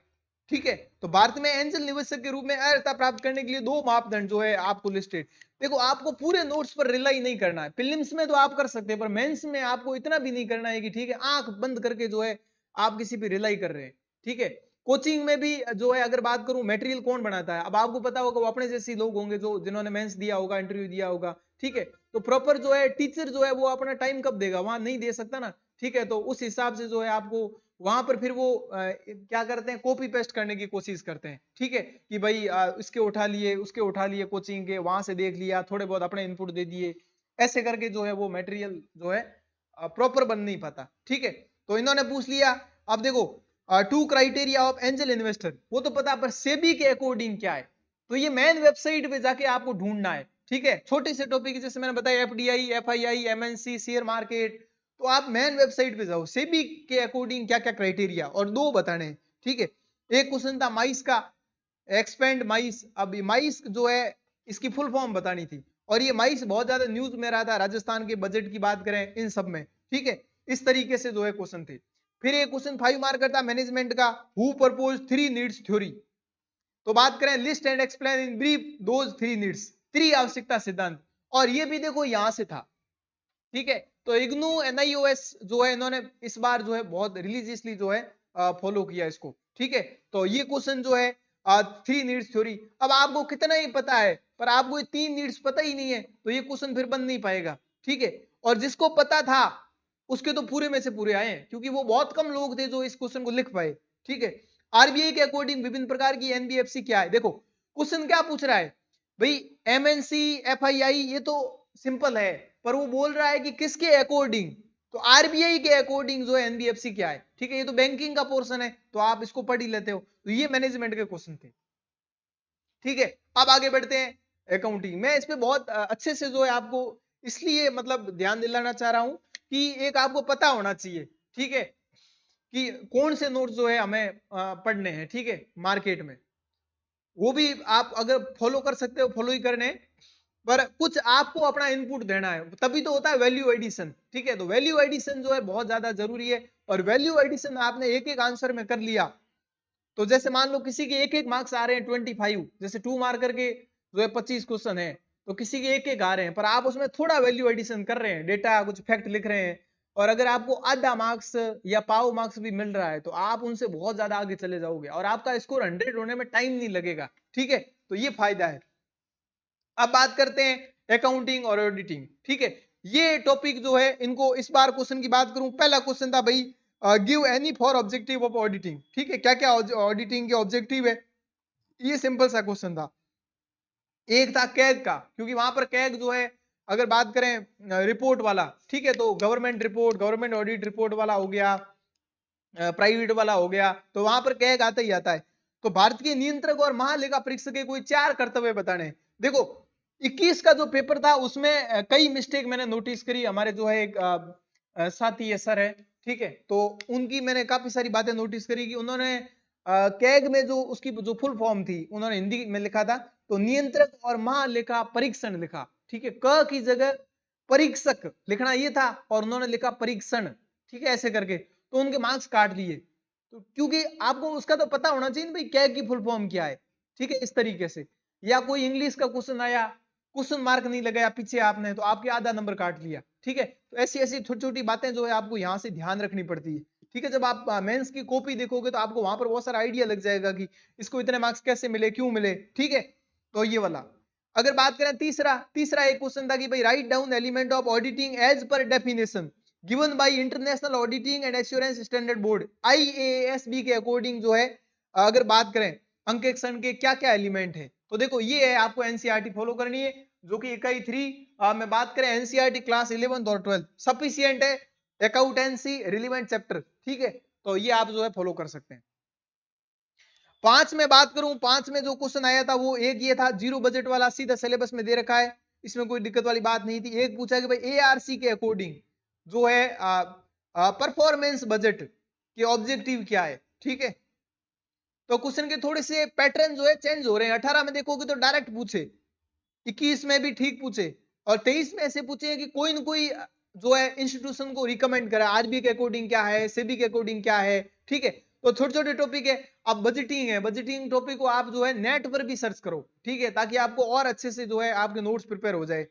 ठीक है, तो भारत में एंजल निवेशक के रूप में अर्हता प्राप्त करने के लिए 2 मापदंड जो है आपको लिस्टेड। देखो, आपको पूरे नोट्स पर रिलाई नहीं करना है। प्रीलिम्स में तो आप कर सकते हैं, पर मेंस में आपको इतना भी नहीं करना है कि ठीक है आंख बंद करके जो है आप किसी पे रिलाई कर रहे हैं। ठीक है, कोचिंग में भी जो है अगर बात करूं, मटेरियल कौन बनाता है, अब आपको पता होगा वो अपने जैसे लोग होंगे जो जिन्होंने मेंस दिया होगा, इंटरव्यू दिया होगा। ठीक है, तो प्रॉपर जो है टीचर जो है वो अपना टाइम कब देगा, वहां नहीं दे सकता ना। ठीक है, तो उस हिसाब से जो है आपको वहां पर फिर वो क्या करते हैं, कॉपी पेस्ट करने की कोशिश करते हैं। ठीक है, कि भाई इसके उठा लिए, उसके उठा लिए, कोचिंग के वहां से देख लिया, थोड़े बहुत अपने इनपुट दे दिए, ऐसे करके जो है वो मटेरियल जो है प्रॉपर बन नहीं पाता। ठीक है, तो इन्होंने पूछ लिया। अब देखो, 2 क्राइटेरिया ऑफ एंजल इन्वेस्टर वो तो पता, पर सेबी के अकॉर्डिंग क्या है, तो ये मेन वेबसाइट पे जाके आपको ढूंढना है। ठीक है, छोटे से टॉपिक जैसे मैंने बताया, FDI, FII, MNC, share market, तो आप मेन वेबसाइट पे जाओ, सेबी के अकॉर्डिंग क्या क्या क्राइटेरिया, और 2 बताने हैं। ठीक है, एक क्वेश्चन था माइस का, एक्सपेंड माइस। अब माइस जो है इसकी फुल फॉर्म बतानी थी, और ये माइस बहुत ज्यादा न्यूज में रहा था, राजस्थान के बजट की बात करें इन सब में। ठीक है, इस तरीके से जो है क्वेश्चन थे। फिर एक क्वेश्चन 5 मार्कर था मैनेजमेंट का, हु प्रपोज 3 नीड्स थ्योरी। तो बात करें, list and explain in brief those 3 needs, 3 आवश्यकता सिद्धांत, और ये भी देखो यहां से था। ठीक है, तो इग्नू एनआईओएस जो है इन्होंने इस बार जो है बहुत रिलीजियसली जो है फॉलो किया इसको। ठीक है, तो ये क्वेश्चन जो है 3 नीड्स थ्योरी, अब आपको कितना ही पता है पर आपको ये 3 नीड्स पता ही नहीं है, तो ये क्वेश्चन फिर बन नहीं पाएगा। ठीक है, और जिसको पता था उसके तो पूरे में से पूरे आए हैं, क्योंकि वो बहुत कम लोग थे जो इस क्वेश्चन को लिख पाए। ठीक है, आरबीआई के अकॉर्डिंग विभिन्न प्रकार की एनबीएफसी क्या है। देखो क्वेश्चन क्या पूछ रहा है भाई, एमएनसी, एफआईआई, ये तो सिंपल है, पर वो बोल रहा है कि किसके अकॉर्डिंग, तो आरबीआई के अकॉर्डिंग जो है एनबीएफसी क्या है। ठीक है, ये तो बैंकिंग का पोर्शन है, तो आप इसको पढ़ ही लेते हो, तो ये मैनेजमेंट के क्वेश्चन थे। ठीक है, अब आगे बढ़ते हैं अकाउंटिंग। मैं इस पे बहुत अच्छे से जो है आपको इसलिए मतलब ध्यान दिलाना चाह रहा हूं कि एक आपको पता होना चाहिए। ठीक है, कि कौन से नोट्स जो है हमें पढ़ने हैं। ठीक है, मार्केट में वो भी आप अगर फॉलो कर सकते हो, फॉलो ही करने हैं। पर कुछ आपको अपना इनपुट देना है, तभी तो होता है वैल्यू एडिशन। ठीक है, तो वैल्यू एडिशन जो है बहुत ज्यादा जरूरी है। और वैल्यू एडिशन आपने एक एक आंसर में कर लिया, तो जैसे मान लो किसी के एक एक मार्क्स आ रहे हैं 25, जैसे 2 मार्कर के जो है 25 क्वेश्चन है, तो किसी के एक एक आ रहे हैं, पर आप उसमें थोड़ा वैल्यू एडिशन कर रहे हैं, डेटा कुछ फैक्ट लिख रहे हैं, और अगर आपको आधा मार्क्स या पाव मार्क्स भी मिल रहा है, तो आप उनसे बहुत ज्यादा आगे चले जाओगे और आपका स्कोर 100 होने में टाइम नहीं लगेगा। ठीक है, तो ये फायदा है। अब बात करते हैं अकाउंटिंग और ऑडिटिंग। ठीक है, ये टॉपिक जो है, इनको इस बार क्वेश्चन की बात करूं, पहला क्वेश्चन था भाई, give any for objective of auditing. ठीक है, क्या क्या ऑडिटिंग के ऑब्जेक्टिव है, ये सिंपल सा क्वेश्चन था। एक था कैग का, क्योंकि वहां पर कैग जो है, अगर बात करें रिपोर्ट वाला, ठीक है, तो government report, government audit report वाला हो गया, प्राइवेट वाला हो गया, तो वहां पर कैग आता ही आता है। तो भारत के नियंत्रक और महालेखा परीक्षक के कोई 4 कर्तव्य बताने। देखो 21 का जो पेपर था उसमें कई मिस्टेक मैंने नोटिस करी। हमारे जो है एक साथी है, सर है, ठीक है, तो उनकी मैंने काफी सारी बातें नोटिस करी कि उन्होंने कैग में जो उसकी जो फुल फॉर्म थी, उन्होंने हिंदी में लिखा था, तो नियंत्रक और महालेखा परीक्षण लिखा। ठीक है, क की जगह परीक्षक लिखना ये था, और उन्होंने लिखा परीक्षण। ठीक है, ऐसे करके तो उनके मार्क्स काट लिए। तो क्योंकि आपको उसका तो पता होना चाहिए भाई कैग की फुल फॉर्म क्या है। ठीक है, इस तरीके से। या कोई इंग्लिश का क्वेश्चन आया, क्वेश्चन मार्क नहीं लगाया पीछे आपने, तो आपके आधा नंबर काट लिया। ठीक है, तो ऐसी ऐसी छोटी छोटी बातें जो है आपको यहाँ से ध्यान रखनी पड़ती है। ठीक है, जब आप मेंस की कॉपी देखोगे तो आपको वहां पर बहुत सारा आइडिया लग जाएगा कि इसको इतने मार्क्स कैसे मिले, क्यों मिले। ठीक है, तो ये वाला। अगर बात करें तीसरा, तीसरा एक क्वेश्चन था कि भाई write down element of auditing as per definition given by international auditing and assurance standard board IASB के अकॉर्डिंग जो है, अगर बात करें अंकेक्षण के क्या क्या एलिमेंट है, तो देखो ये है, आपको एनसीईआरटी फॉलो करनी है, जो कि इकाई 3 में बात करें एनसीईआरटी क्लास 11 और 12 सफिशिएंट है, अकाउंटेंसी रिलेवेंट चैप्टर। ठीक है, तो ये आप जो है फॉलो कर सकते हैं। 5 में बात करूं, 5 में जो क्वेश्चन आया था वो एक ये था, जीरो बजट वाला, सीधा सिलेबस में दे रखा है, इसमें कोई दिक्कत वाली बात नहीं थी। एक पूछा कि भाई ARC के अकॉर्डिंग जो है परफॉर्मेंस बजट के ऑब्जेक्टिव क्या है। ठीक है, तो क्वेश्चन के थोड़े से पैटर्न जो है चेंज हो रहे हैं। 18 में देखोगे तो डायरेक्ट पूछे, 21 में भी ठीक पूछे, और 23 में ऐसे पूछे कि कोई ना कोई जो है इंस्टीट्यूशन को रिकमेंड करा, RBI के अकॉर्डिंग क्या है, सेबी के अकॉर्डिंग क्या है। ठीक है, तो छोटे छोटे टॉपिक है। अब बजटिंग है, बजटिंग टॉपिक को आप जो है नेट पर भी सर्च करो। ठीक है, ताकि आपको और अच्छे से जो है आपके नोट्स प्रिपेयर हो जाए।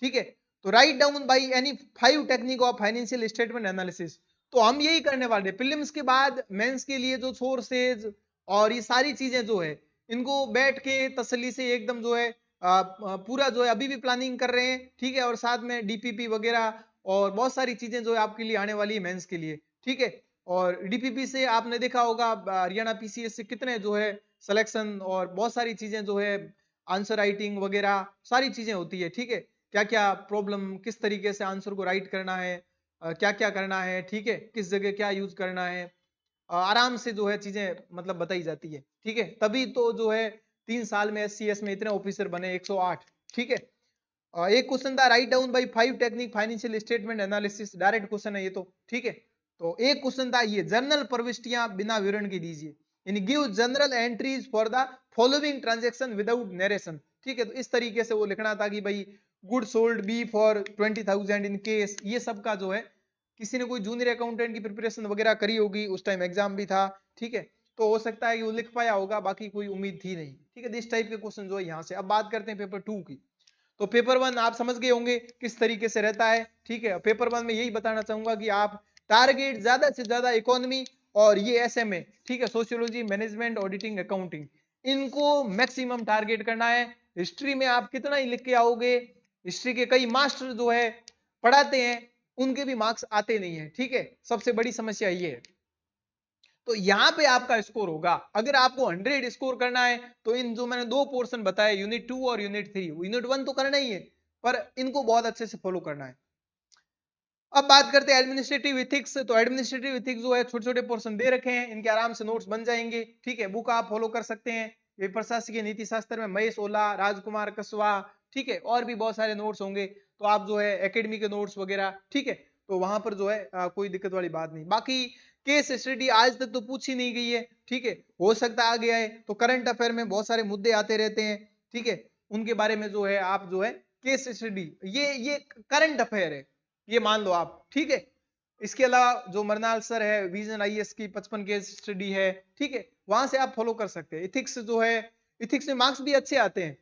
ठीक है, तो write down by any 5 technique of financial statement analysis. तो हम यही करने वाले, प्रीलिम्स के बाद मेंस के लिए जो सोर्सेज और ये सारी चीजें जो है, इनको बैठ के तसल्ली से एकदम जो है पूरा जो है अभी भी प्लानिंग कर रहे हैं। ठीक है, और साथ में DPP वगैरह और बहुत सारी चीजें जो है आपके लिए आने वाली है मेंस के लिए। ठीक है, और DPP से आपने देखा होगा हरियाणा PCS से कितने जो है सिलेक्शन और बहुत सारी चीजें जो है आंसर राइटिंग वगैरह सारी चीजें होती है। ठीक है, क्या क्या प्रॉब्लम, किस तरीके से आंसर को राइट करना है, क्या क्या करना है, ठीक है, किस जगह क्या यूज करना है, आराम से जो है चीजें मतलब बताई जाती है। ठीक है, तभी तो जो है 3 साल में SCS में इतने ऑफिसर बने 108। ठीक है, एक क्वेश्चन था write down by 5 technique financial statement analysis, direct question है ये तो। ठीक है, तो एक क्वेश्चन था ये, जर्नल प्रविष्टियां बिना विवरण के दीजिए, यानी give general entries for the following transaction without narration. ठीक है, तो इस तरीके से वो लिखना था कि भाई good sold be for 20,000 in case, ये सब का जो है किसी ने कोई जूनियर अकाउंटेंट की प्रिपरेशन वगैरह करी होगी, उस टाइम एग्जाम भी था। ठीक है, तो हो सकता है कि वो लिख पाया होगा, बाकी कोई उम्मीद थी नहीं। ठीक है, इस टाइप के क्वेश्चन जो है यहाँ से। अब बात करते हैं पेपर 2 की। तो पेपर 1 आप समझ गए होंगे किस तरीके से रहता है। ठीक है, पेपर 1 में यही बताना चाहूंगा कि आप टारगेट ज्यादा से ज्यादा इकोनॉमी और ये SMA, ठीक है, सोशियोलॉजी, मैनेजमेंट, ऑडिटिंग, अकाउंटिंग, इनको मैक्सिमम टारगेट करना है। हिस्ट्री में आप कितना ही लिख के आओगे, हिस्ट्री के कई मास्टर जो है पढ़ाते हैं, उनके भी मार्क्स आते नहीं है। ठीक है, सबसे बड़ी समस्या ये है। तो यहां पे आपका स्कोर होगा, अगर आपको 100 स्कोर करना है, तो इन जो मैंने 2 पोर्शन बताए, यूनिट 2 और यूनिट 3, यूनिट 1 तो करना ही है, पर इनको बहुत अच्छे से फॉलो करना है। अब बात करते हैं एडमिनिस्ट्रेटिव इथिक्स। तो एडमिनिस्ट्रेटिव इथिक्स जो है छोटे छोटे पोर्शन दे रखे हैं, इनके आराम से नोट्स बन जाएंगे। ठीक है, बुक आप फॉलो कर सकते हैं। ये प्रशासकीय नीति शास्त्र में महेश ओला, राजकुमार कसवा, ठीक है, और भी बहुत सारे नोट्स होंगे, तो आप जो है एकेडमी के नोट्स वगैरह, ठीक है, तो वहां पर जो है कोई दिक्कत वाली बात नहीं। बाकी केस स्टडी आज तक तो पूछी नहीं गई है। ठीक है, हो सकता है आ गया है, तो करंट अफेयर में बहुत सारे मुद्दे आते रहते हैं। ठीक है, उनके बारे में जो है आप जो है केस स्टडी, ये करंट अफेयर है, ये मान लो आप, ठीक है। इसके अलावा जो मरनाल सर है, विजन आईएएस की 55 केस स्टडी है, ठीक है, वहां से आप फॉलो कर सकते हैं। इथिक्स जो है, इथिक्स में मार्क्स भी अच्छे आते हैं,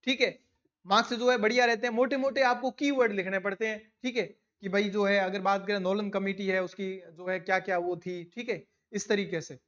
ठीक है, मार्क्स जो है बढ़िया रहते हैं। मोटे मोटे आपको कीवर्ड लिखने पड़ते हैं, ठीक है, कि भाई जो है अगर बात करें नोलन कमेटी है उसकी जो है क्या क्या वो थी, ठीक है, इस तरीके से।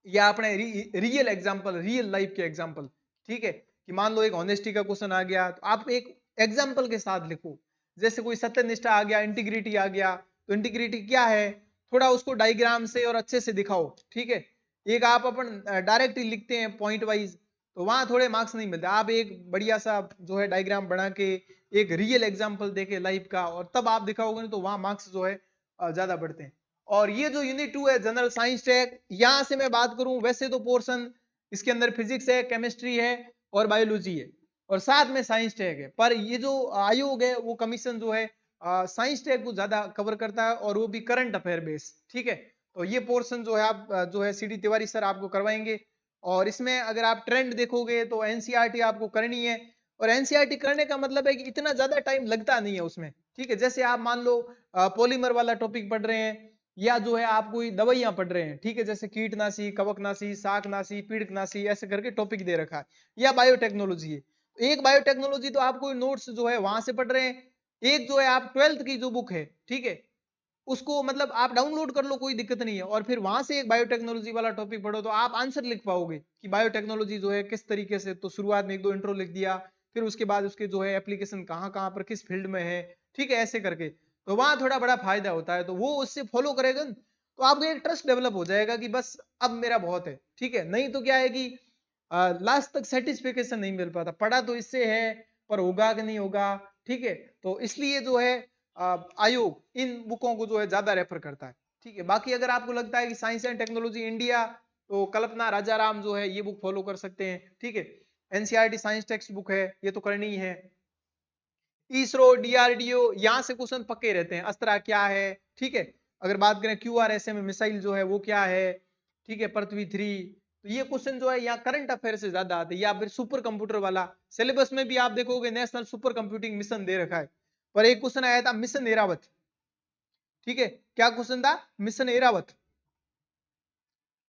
या अपने रियल एग्जांपल, रियल लाइफ के एग्जांपल, ठीक है, कि मान लो एक ऑनेस्टी का क्वेश्चन आ गया तो आप एक एग्जांपल के साथ लिखो। जैसे कोई सत्यनिष्ठा आ गया, इंटीग्रिटी आ गया, तो इंटीग्रिटी क्या है, थोड़ा उसको डायग्राम से और अच्छे से दिखाओ, ठीक है। एक आप अपन डायरेक्ट ही लिखते हैं पॉइंट वाइज, तो वहां थोड़े मार्क्स नहीं मिलते। आप एक बढ़िया सा जो है डायग्राम बना के एक रियल एग्जाम्पल देके लाइफ का, और तब आप दिखाओगे तो वहां मार्क्स जो है ज्यादा बढ़ते हैं। और ये जो यूनिट 2 है जनरल साइंस टेक, यहां से मैं बात करूं वैसे तो पोर्शन इसके अंदर फिजिक्स है, केमिस्ट्री है और बायोलॉजी है, और साथ में साइंस टेक है। पर ये जो आयोग है वो कमीशन जो है साइंस टेक को ज्यादा कवर करता है, और वो भी करंट अफेयर बेस, ठीक है। तो ये पोर्शन जो है आप जो है सीडी तिवारी सर आपको करवाएंगे। और इसमें अगर आप ट्रेंड देखोगे तो एनसीईआरटी आपको करनी है, और एनसीईआरटी करने का मतलब है कि इतना ज्यादा टाइम लगता नहीं है उसमें, ठीक है। जैसे आप मान लो पॉलीमर वाला टॉपिक पढ़ रहे हैं, या जो है आप कोई दवाइयां पढ़ रहे हैं, ठीक है, जैसे कीटनाशी, कवकनाशी, शाकनाशी, पीड़कनाशी, ऐसे करके टॉपिक दे रखा है, या बायोटेक्नोलॉजी है। एक बायोटेक्नोलॉजी तो आप कोई नोट्स जो है वहां से पढ़ रहे हैं, एक जो है आप 12th की जो बुक है, ठीक है, उसको मतलब आप डाउनलोड कर लो, कोई दिक्कत नहीं है, और फिर वहां से एक बायोटेक्नोलॉजी वाला टॉपिक पढ़ो, तो आप आंसर लिख पाओगे कि बायोटेक्नोलॉजी जो है किस तरीके से। तो शुरुआत में एक दो इंट्रो लिख दिया, फिर उसके बाद उसके जो है एप्लीकेशन कहाँ कहाँ पर किस फील्ड में है, ठीक है, ऐसे करके। तो वहां थोड़ा बड़ा फायदा होता है, तो वो उससे फॉलो करेगा न, तो आपको एक ट्रस्ट डेवलप हो जाएगा कि बस अब मेरा बहुत है, ठीक है। नहीं तो क्या है कि लास्ट तक सेटिस्फिकेशन नहीं मिल पाता, पढ़ा तो इससे है पर होगा कि नहीं होगा, ठीक है। तो इसलिए जो है आयोग इन बुकों को जो है ज्यादा रेफर करता है, ठीक है। बाकी अगर आपको लगता है कि साइंस एंड टेक्नोलॉजी इंडिया, तो कल्पना राजाराम जो है ये बुक फॉलो कर सकते हैं, ठीक है। एनसीईआरटी साइंस टेक्स्ट बुक है, ये तो करनी ही है। इसरो, डीआरडीओ, यहाँ से क्वेश्चन पक्के रहते हैं। अस्त्रा क्या है, ठीक है। अगर बात करें क्यूआरएसएम मिसाइल जो है वो क्या है, ठीक है, पृथ्वी 3, तो ये क्वेश्चन जो है यहाँ करंट अफेयर से ज्यादा आते हैं। या फिर सुपर कंप्यूटर वाला सिलेबस में भी आप देखोगे नेशनल सुपर कंप्यूटिंग मिशन दे रखा है, पर एक क्वेश्चन आया था मिशन एरावत, ठीक है। क्या क्वेश्चन था, मिशन एरावत।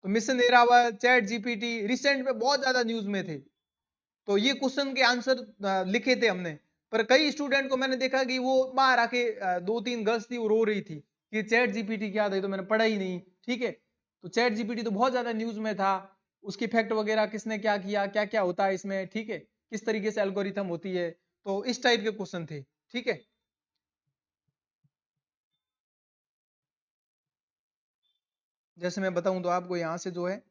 तो mission Airavat, chat GPT recent में बहुत ज्यादा न्यूज में थे, तो ये क्वेश्चन के आंसर लिखे थे हमने। पर कई स्टूडेंट को मैंने देखा कि वो बाहर आके दो तीन गर्ल्स थी वो रो रही थी कि चैट जीपीटी क्या था, ये तो मैंने पढ़ा ही नहीं, ठीक है। तो चैट जीपीटी तो बहुत ज्यादा न्यूज में था, उसकी इफेक्ट वगैरह किसने क्या किया, क्या क्या होता है इसमें, ठीक है, किस तरीके से एल्गोरिथम होती है, तो इस टाइप के क्वेश्चन थे, ठीक है। जैसे मैं बताऊं तो आपको यहाँ से जो है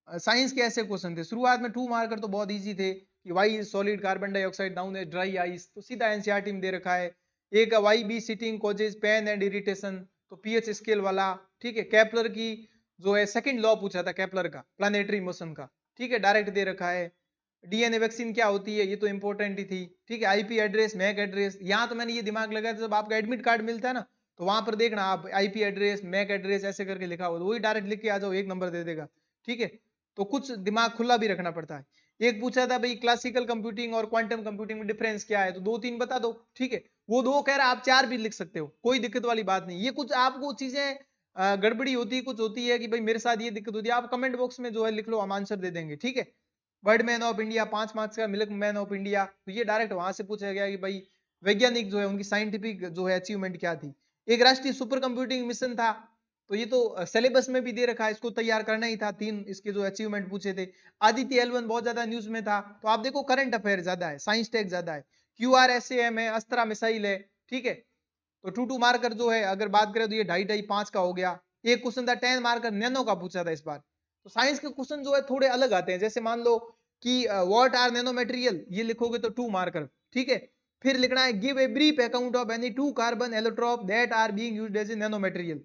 साइंस के ऐसे क्वेश्चन थे शुरुआत में, 2 मार्कर तो बहुत इजी थे कि why is solid, carbon dioxide, down है ड्राई आइस, तो सीधा एनसीईआरटी में दे रखा है। एक why bee sting causes pain and irritation, तो पीएच स्केल वाला, ठीक है। केपलर की जो है सेकंड लॉ पूछा था केपलर का, प्लानेटरी मोशन का, ठीक है, डायरेक्ट दे रखा है। डीएनए वैक्सीन क्या होती है, ये तो इंपॉर्टेंट ही थी, ठीक है। आईपी एड्रेस, मैक एड्रेस, यहाँ तो मैंने ये दिमाग लगाया था जब आपका एडमिट कार्ड मिलता है ना, तो वहां पर देखना आप आईपी एड्रेस, मैक एड्रेस ऐसे करके लिखा हो, वही डायरेक्ट लिख के आ जाओ, एक नंबर दे देगा, ठीक है। तो कुछ दिमाग खुला भी रखना पड़ता है। एक पूछा था भाई क्लासिकल कंप्यूटिंग और क्वांटम कंप्यूटिंग में डिफरेंस क्या है, तो दो तीन बता दो, ठीक है। वो दो कह रहा आप चार भी लिख सकते हो, कोई दिक्कत वाली बात नहीं। ये कुछ आपको चीजें गड़बड़ी होती है, कुछ होती है कि भाई मेरे साथ ये दिक्कत होती है, आप कमेंट बॉक्स में जो है लिख लो, हम आंसर दे देंगे, ठीक है। World man of India 5 marks का, मिल्क मैन ऑफ इंडिया, तो ये डायरेक्ट वहां से पूछा गया कि भाई वैज्ञानिक जो है उनकी साइंटिफिक जो है अचीवमेंट क्या थी। एक राष्ट्रीय सुपर कंप्यूटिंग मिशन था, तो ये तो सिलेबस में भी दे रखा है, इसको तैयार करना ही था, 3 इसके जो अचीवमेंट पूछे थे। आदित्य L1 बहुत ज्यादा न्यूज में था, तो आप देखो करंट अफेयर ज्यादा है, साइंस टेक ज्यादा है। क्यूआरएसएम है, अस्त्रा मिसाइल है, ठीक है। तो 2 मार्कर जो है अगर बात करें तो ये 2.5 का हो गया। एक क्वेश्चन था 10 मार्कर नैनो का पूछा था इस बार। तो साइंस के क्वेश्चन जो है थोड़े अलग आते हैं, जैसे मान लो कि व्हाट आर नैनो मटेरियल, ये लिखोगे तो 2 मार्कर, ठीक है। फिर लिखना है give a brief account of any 2 carbon allotrope that are being used as a nano material.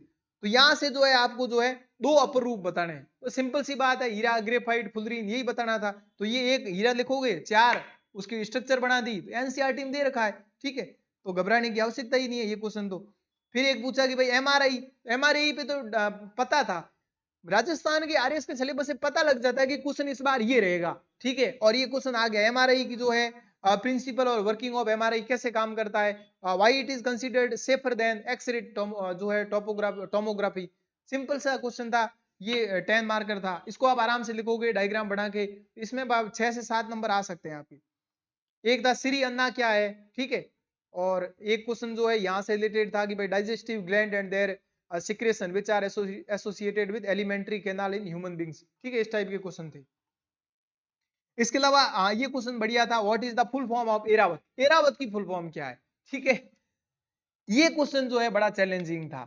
तो यहां से जो है आपको जो है 2 अपर रूप बताने हैं, तो सिंपल सी बात है, हीरा, ग्रेफाइट, फुलरीन, यही बताना था। तो ये एक हीरा लिखोगे, 4 उसकी स्ट्रक्चर बना दी, तो एनसीईआरटी में दे रखा है, ठीक है। तो घबराने की आवश्यकता ही नहीं है ये क्वेश्चन तो। फिर एक पूछा कि भाई एमआरआई, एमआरआई पे तो पता था, राजस्थान के आरएस के सिलेबस से पता लग जाता है कि क्वेश्चन इस बार ये रहेगा, ठीक है। और ये क्वेश्चन आ गया एमआरआई की जो है प्रिंसिपल और वर्किंग ऑफ एमआरआई कैसे काम करता है, why it is considered safer than x-ray जो है टोमोग्राफी। सिंपल सा क्वेश्चन था, ये 10 मार्कर था, इसको आप आराम से लिखोगे डायग्राम बना के, इसमें 6 से 7 नंबर आ सकते हैं आपके। एक था सीरी अन्ना क्या है, ठीक है। और एक क्वेश्चन जो है यहाँ से रिलेटेड था कि भाई digestive gland and their secretion which are associated with alimentary canal in human beings, ठीक है, इस टाइप के क्वेश्चन थे। इसके अलावा ये क्वेश्चन बढ़िया था, what is the full form of Airavat, Airavat की फुल फॉर्म क्या है, ठीक है। ये क्वेश्चन जो है बड़ा चैलेंजिंग था,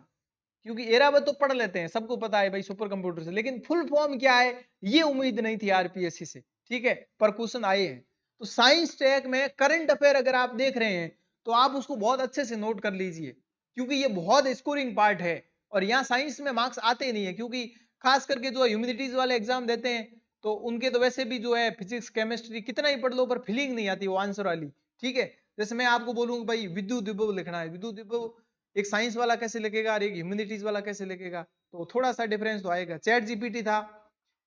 क्योंकि एरावत तो पढ़ लेते हैं, सबको पता है भाई सुपर कंप्यूटर से, लेकिन फुल फॉर्म क्या है ये उम्मीद नहीं थी आरपीएससी से, ठीक है, पर क्वेश्चन आए हैं। तो साइंस ट्रैक में करंट अफेयर अगर आप देख रहे हैं तो आप उसको बहुत अच्छे से नोट कर लीजिए, क्योंकि ये बहुत स्कोरिंग पार्ट है। और यहाँ साइंस में मार्क्स आते नहीं है, क्योंकि खास करके जो ह्यूमैनिटीज वाले एग्जाम देते हैं तो उनके तो वैसे भी जो है फिजिक्स केमिस्ट्री कितना ही पढ़ लो पर फीलिंग नहीं आती वो आंसर वाली, ठीक है। जैसे मैं आपको बोलूंगा भाई विद्युत विभव लिखना है, विद्युत विभव एक साइंस वाला कैसे लिखेगा और एक ह्यूमैनिटीज वाला कैसे लिखेगा, तो थोड़ा सा डिफरेंस तो आएगा। चैट जीपीटी था,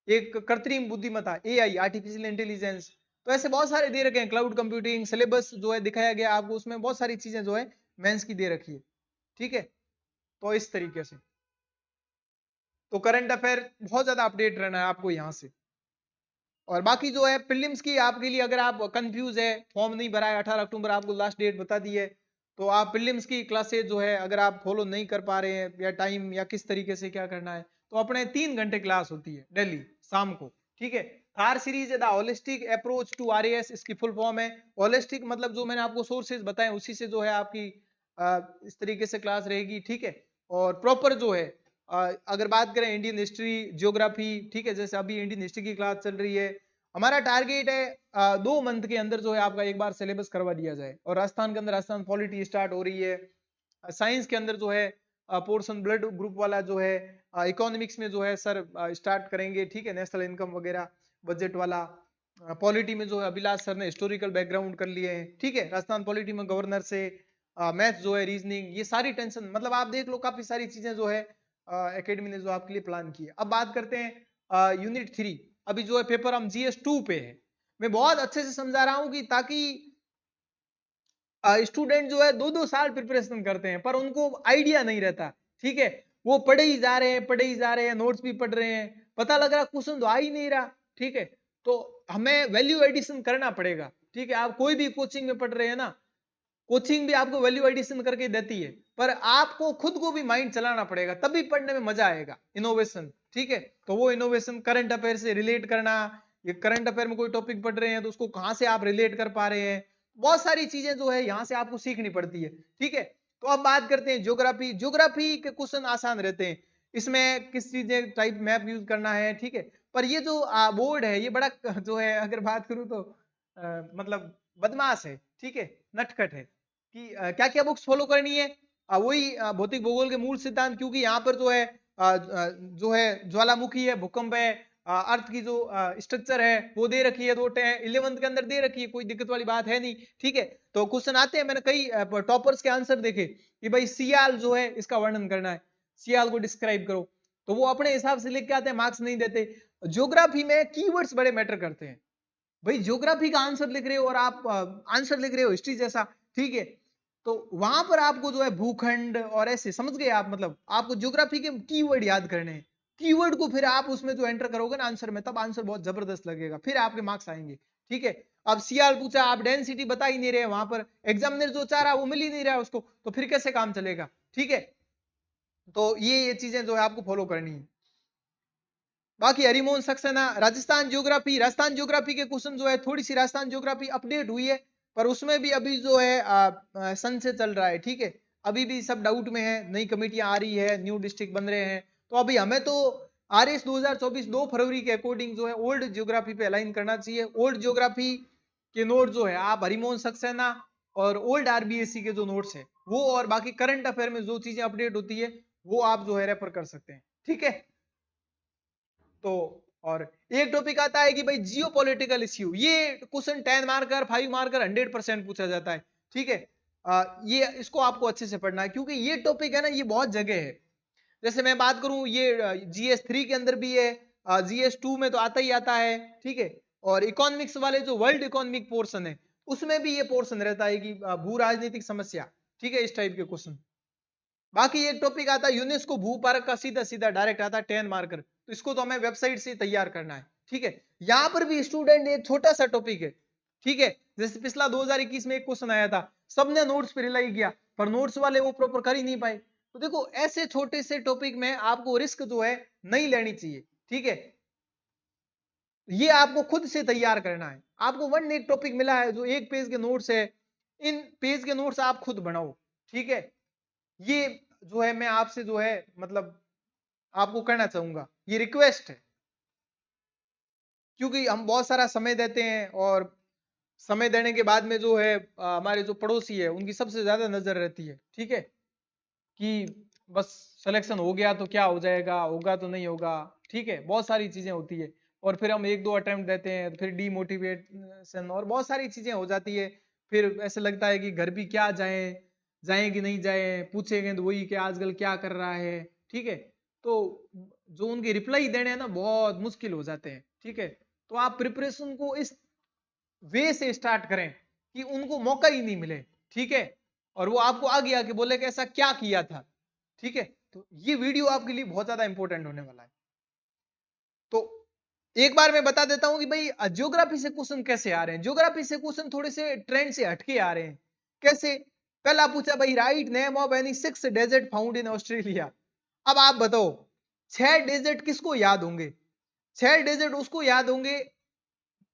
एक कृत्रिम बुद्धिमत्ता एआई आर्टिफिशियल इंटेलिजेंस, तो ऐसे बहुत सारे दे रखे हैं, क्लाउड कंप्यूटिंग सिलेबस जो है दिखाया गया आपको, उसमें बहुत सारी चीजें जो है मेंस की दे रखी है, ठीक है। तो इस तरीके से तो करंट अफेयर बहुत ज्यादा अपडेट रहना है आपको यहाँ से। और बाकी जो है प्रीलिम्स की आपके लिए, अगर आप कंफ्यूज है, फॉर्म नहीं भरा है, 18 अक्टूबर आपको लास्ट डेट बता दी है, तो आप प्रीलिम्स की क्लासेज जो है अगर आप फॉलो नहीं कर पा रहे हैं या टाइम या किस तरीके से क्या करना है, तो अपने 3 घंटे क्लास होती है डेली शाम को, ठीक है। थार सीरीज है the holistic approach to RAS, इसकी फुल फॉर्म है। होलिस्टिक मतलब जो मैंने आपको सोर्सेज बताए उसी से जो है आपकी इस तरीके से क्लास रहेगी, ठीक है। और प्रॉपर जो है अगर बात करें इंडियन हिस्ट्री ज्योग्राफी, ठीक है, जैसे अभी इंडियन हिस्ट्री की क्लास चल रही है, हमारा टारगेट है 2 मंथ के अंदर जो है आपका एक बार सिलेबस करवा दिया जाए। और राजस्थान के अंदर राजस्थान पॉलिटी स्टार्ट हो रही है, साइंस के अंदर जो है पोर्शन ब्लड ग्रुप वाला जो है, इकोनॉमिक्स में जो है सर स्टार्ट करेंगे, ठीक है, नेशनल इनकम वगैरह बजट वाला। पॉलिटी में जो है अभिलाष सर ने हिस्टोरिकल बैकग्राउंड कर लिए हैं, ठीक है। राजस्थान पॉलिटी में गवर्नर से मैथ्स जो है रीजनिंग, ये सारी टेंशन मतलब आप देख लो काफी सारी चीजें जो है एकेडमी ने जो आपके लिए प्लान की है। अब बात करते हैं यूनिट 3, अभी जो है पेपर हम GS2 पे है। मैं बहुत अच्छे से समझा रहा हूं कि ताकि स्टूडेंट जो है 2-2 साल प्रिपरेशन करते हैं पर उनको आइडिया नहीं रहता, ठीक है। वो पढ़े ही जा रहे हैं, पढ़े ही जा रहे हैं, नोट्स भी पढ़ रहे हैं, पता लग रहा क्वेश्चन तो आ ही नहीं रहा, ठीक है। तो हमें वैल्यू एडिशन करना पड़ेगा, ठीक है। आप कोई भी कोचिंग में पढ़ रहे हैं ना, कोचिंग भी आपको वैल्यू एडिशन करके देती है, पर आपको खुद को भी माइंड चलाना पड़ेगा, तभी पढ़ने में मजा आएगा, इनोवेशन, ठीक है। तो वो इनोवेशन करंट अफेयर से रिलेट करना, ये करंट अफेयर में कोई टॉपिक पढ़ रहे हैं तो उसको कहां से आप रिलेट कर पा रहे हैं, बहुत सारी चीजें जो है यहां से आपको सीखनी पड़ती है, ठीक है। तो अब बात करते हैं ज्योग्राफी, ज्योग्राफी के क्वेश्चन आसान रहते हैं, इसमें किस चीजें टाइप मैप यूज करना है, ठीक है। पर ये जो बोर्ड है ये बड़ा जो है अगर बात करूं तो मतलब बदमाश है, ठीक है, नटखट है कि क्या क्या बुक्स फॉलो करनी है, वही भौतिक भूगोल के मूल सिद्धांत, क्योंकि यहाँ पर जो है ज्वालामुखी है, भूकंप है, अर्थ की जो स्ट्रक्चर है वो दे रखी है, 11th के अंदर दे रखी है, कोई दिक्कत वाली बात है नहीं, ठीक है। तो क्वेश्चन आते हैं, मैंने कई टॉपर्स के आंसर देखे कि भाई सियाल जो है इसका वर्णन करना है, सियाल को डिस्क्राइब करो, तो वो अपने हिसाब से लिख के आते हैं, मार्क्स नहीं देते। ज्योग्राफी में कीवर्ड्स बड़े मैटर करते हैं, भाई ज्योग्राफी का आंसर लिख रहे हो और आप आंसर लिख रहे हो हिस्ट्री जैसा, ठीक है। तो वहां पर आपको जो है भूखंड और ऐसे समझ गए आप, मतलब आपको ज्योग्राफी के कीवर्ड याद करने हैं, कीवर्ड को फिर आप उसमें जो एंटर करोगे ना आंसर में, तब आंसर बहुत जबरदस्त लगेगा, फिर आपके मार्क्स आएंगे, ठीक है। अब सियाल पूछा, आप डेंसिटी बता ही नहीं रहे, वहां पर एग्जामिनर जो चाह रहा है वो मिल ही नहीं रहा है उसको, तो फिर कैसे काम चलेगा, ठीक है। तो ये चीजें जो है आपको फॉलो करनी है। बाकी हरिमोहन सक्सेना राजस्थान ज्योग्राफी के क्वेश्चन जो है, थोड़ी सी राजस्थान ज्योग्राफी अपडेट हुई है, पर उसमें भी अभी जो है सन से चल रहा है, ठीक है। अभी भी सब डाउट में है, नई कमेटियां आ रही है, न्यू डिस्ट्रिक्ट बन रहे हैं, तो अभी हमें तो RS 2024 2 फरवरी के अकॉर्डिंग जो है ओल्ड ज्योग्राफी पे अलाइन करना चाहिए। ओल्ड ज्योग्राफी के नोट जो है आप हरिमोहन सक्सेना और ओल्ड RBSC के जो नोट्स है वो, और बाकी करंट अफेयर में जो चीजें अपडेट होती है वो आप जो है रेफर कर सकते हैं, ठीक है। तो और एक टॉपिक आता है कि भाई जियो पॉलिटिकल इश्यू, ये क्वेश्चन 10 मार्कर 5 मार्कर 100% पूछा जाता है, ठीक है। ये इसको आपको अच्छे से पढ़ना है, क्योंकि ये टॉपिक है ना ये बहुत जगह है। जैसे मैं बात करूं ये GS3 के अंदर भी है, GS2 में तो आता ही आता है, ठीक है। और इकोनॉमिक्स वाले जो वर्ल्ड इकोनॉमिक पोर्शन है उसमें भी ये पोर्शन रहता है कि भू राजनीतिक समस्या, ठीक है, इस टाइप के क्वेश्चन। बाकी एक टॉपिक आता है यूनेस्को भू पार्क का, सीधा सीधा डायरेक्ट आता है 10 मार्कर, तो इसको तो हमें वेबसाइट से तैयार करना है, ठीक है। यहां पर भी स्टूडेंट एक छोटा सा टॉपिक है, ठीक है, जैसे पिछला 2021 में एक क्वेश्चन आया था, सबने नोट्स पे रिलाई किया पर नोट्स वाले वो प्रॉपर कर ही नहीं पाए। तो देखो ऐसे छोटे से टॉपिक में आपको रिस्क जो है नहीं लेनी चाहिए, ठीक है। ये आपको खुद से तैयार करना है। आपको वन एक टॉपिक मिला है जो एक पेज के नोट्स है, इन पेज के नोट्स आप खुद बनाओ, ठीक है। ये जो है मैं आपसे जो है मतलब आपको कहना चाहूंगा, ये रिक्वेस्ट है, क्योंकि हम बहुत सारा समय देते हैं और समय देने के बाद में जो है हमारे जो पड़ोसी है उनकी सबसे ज्यादा नजर रहती है, ठीक है, कि बस सिलेक्शन हो गया तो क्या हो जाएगा, होगा तो नहीं होगा, ठीक है, बहुत सारी चीजें होती है। और फिर हम एक दो अटेम्प्ट देते हैं, फिर डीमोटिवेशन और बहुत सारी चीजें हो जाती है। फिर ऐसे लगता है कि घर भी क्या जाए, जाए कि नहीं जाए, पूछेंगे तो वही कि आजकल क्या कर रहा है, ठीक है। तो जो उनके रिप्लाई देने हैं ना बहुत मुश्किल हो जाते हैं, ठीक है। तो आप प्रिपरेशन को इस वे से स्टार्ट करें कि उनको मौका ही नहीं मिले, ठीक है, और वो आपको आगे आके बोले कि ऐसा क्या किया था, ठीक है। तो ये वीडियो आपके लिए बहुत ज्यादा इंपॉर्टेंट होने वाला है। तो एक बार मैं बता देता हूं कि भाई ज्योग्राफी से क्वेश्चन कैसे आ रहे हैं। ज्योग्राफी से क्वेश्चन थोड़े से ट्रेंड से हटके आ रहे हैं। कैसे? पहला पूछा भाई write name of any 6 desert found in Australia. अब आप बताओ 6 डेजर्ट किसको याद होंगे? 6 डेजर्ट उसको याद होंगे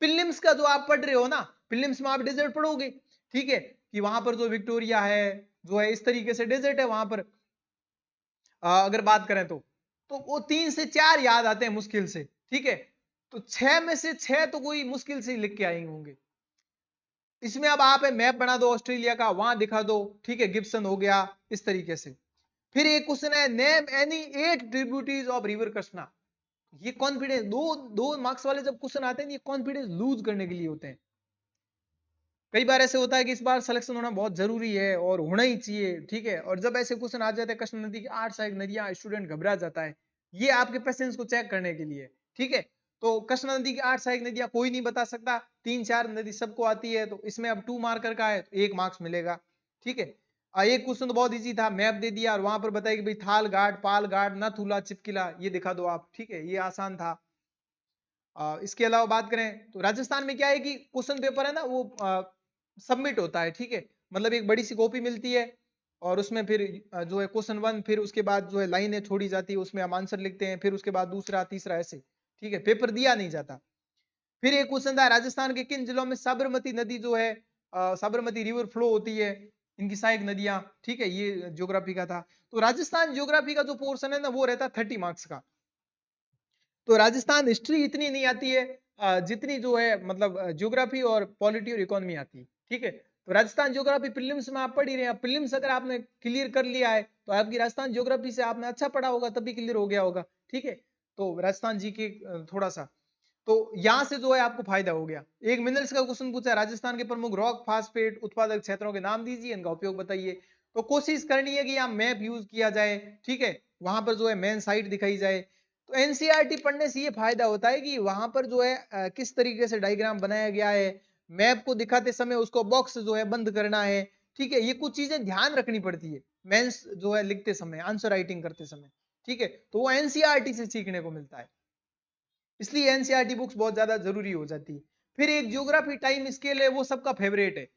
प्रीलिम्स का जो आप पढ़ रहे हो ना, प्रीलिम्स में आप डेजर्ट पढ़ोगे, ठीक है, कि वहां पर जो विक्टोरिया है जो है इस तरीके से डेजर्ट है वहां पर। अगर बात करें तो वो 3 से 4 याद आते हैं मुश्किल से, ठीक है। तो 6 में से 6 तो कोई मुश्किल से लिख के आए होंगे। इसमें अब आप मैप बना दो ऑस्ट्रेलिया का, वहां दिखा दो, ठीक है, गिब्सन हो गया, इस तरीके से। फिर एक क्वेश्चन है name any 8 tributaries of river Krishna. ये कॉन्फिडेंस, दो दो मार्क्स वाले जब क्वेश्चन आते हैं ये कॉन्फिडेंस लूज करने के लिए होते हैं। कई बार ऐसे होता है कि इस बार सिलेक्शन होना बहुत जरूरी है और होना ही चाहिए, ठीक है, और जब ऐसे क्वेश्चन आ जाते हैं कृष्णा नदी की 8 सहायक नदियां, स्टूडेंट घबरा जाता है। ये आपके पेशेंस को चेक करने के लिए, ठीक है। तो कृष्णा नदी की 8 सहायक नदियां कोई नहीं बता सकता, 3-4 नदी सबको आती है, तो इसमें अब 2 मार्कर का है तो 1 मार्क्स मिलेगा, ठीक है। एक क्वेश्चन तो बहुत इजी था, मैप दे दिया और वहां पर बताया कि भाई थाल घाट, पाल घाट, नथुला, चिपकिला, ये दिखा दो आप, ठीक है, ये आसान था। इसके अलावा बात करें तो राजस्थान में क्या है कि क्वेश्चन पेपर है ना वो सबमिट होता है, ठीक है, मतलब एक बड़ी सी कॉपी मिलती है और उसमें फिर जो है क्वेश्चन 1, फिर उसके बाद जो है लाइनें छोड़ी जाती है, उसमें हम आंसर लिखते हैं, फिर उसके बाद दूसरा तीसरा ऐसे, ठीक है, पेपर दिया नहीं जाता। फिर एक क्वेश्चन था राजस्थान के किन जिलों में साबरमती नदी जो है साबरमती रिवर फ्लो होती है, इनकी सहायक नदियां, ठीक है, ये ज्योग्राफी का था। तो राजस्थान ज्योग्राफी का जो पोर्शन है ना वो रहता है 30 मार्क्स का। तो राजस्थान हिस्ट्री इतनी नहीं आती है जितनी जो है मतलब ज्योग्राफी और पॉलिटी और इकोनॉमी आती है, ठीक है। तो राजस्थान ज्योग्राफी प्रीलिम्स में आप पढ़ ही रहे हैं, प्रीलिम्स अगर आपने क्लियर कर लिया है तो आपकी राजस्थान ज्योग्राफी से आपने अच्छा पढ़ा होगा तभी क्लियर हो गया होगा, ठीक है। तो राजस्थान जी के थोड़ा सा तो यहां से जो है आपको फायदा हो गया। एक मिनरल्स का क्वेश्चन पूछा है राजस्थान के प्रमुख रॉक फास्फेट उत्पादक क्षेत्रों के नाम दीजिए, इनका उपयोग बताइए। तो कोशिश करनी है कि यहाँ मैप यूज किया जाए, ठीक है, वहां पर जो है मेन साइट दिखाई जाए। तो एनसीईआरटी पढ़ने से ये फायदा होता है कि वहां पर जो है किस तरीके से डायग्राम बनाया गया है, मैप को दिखाते समय उसको बॉक्स जो है बंद करना है, ठीक है, ये कुछ चीजें ध्यान रखनी पड़ती है मेंस जो है लिखते समय, आंसर राइटिंग करते समय, ठीक है। तो वो एनसीईआरटी से सीखने को मिलता है, इसलिए एनसीईआरटी बुक्स बहुत ज्यादा जरूरी हो जाती है। फिर एक ज्योग्राफी टाइम स्केल है, वो सबका फेवरेट है।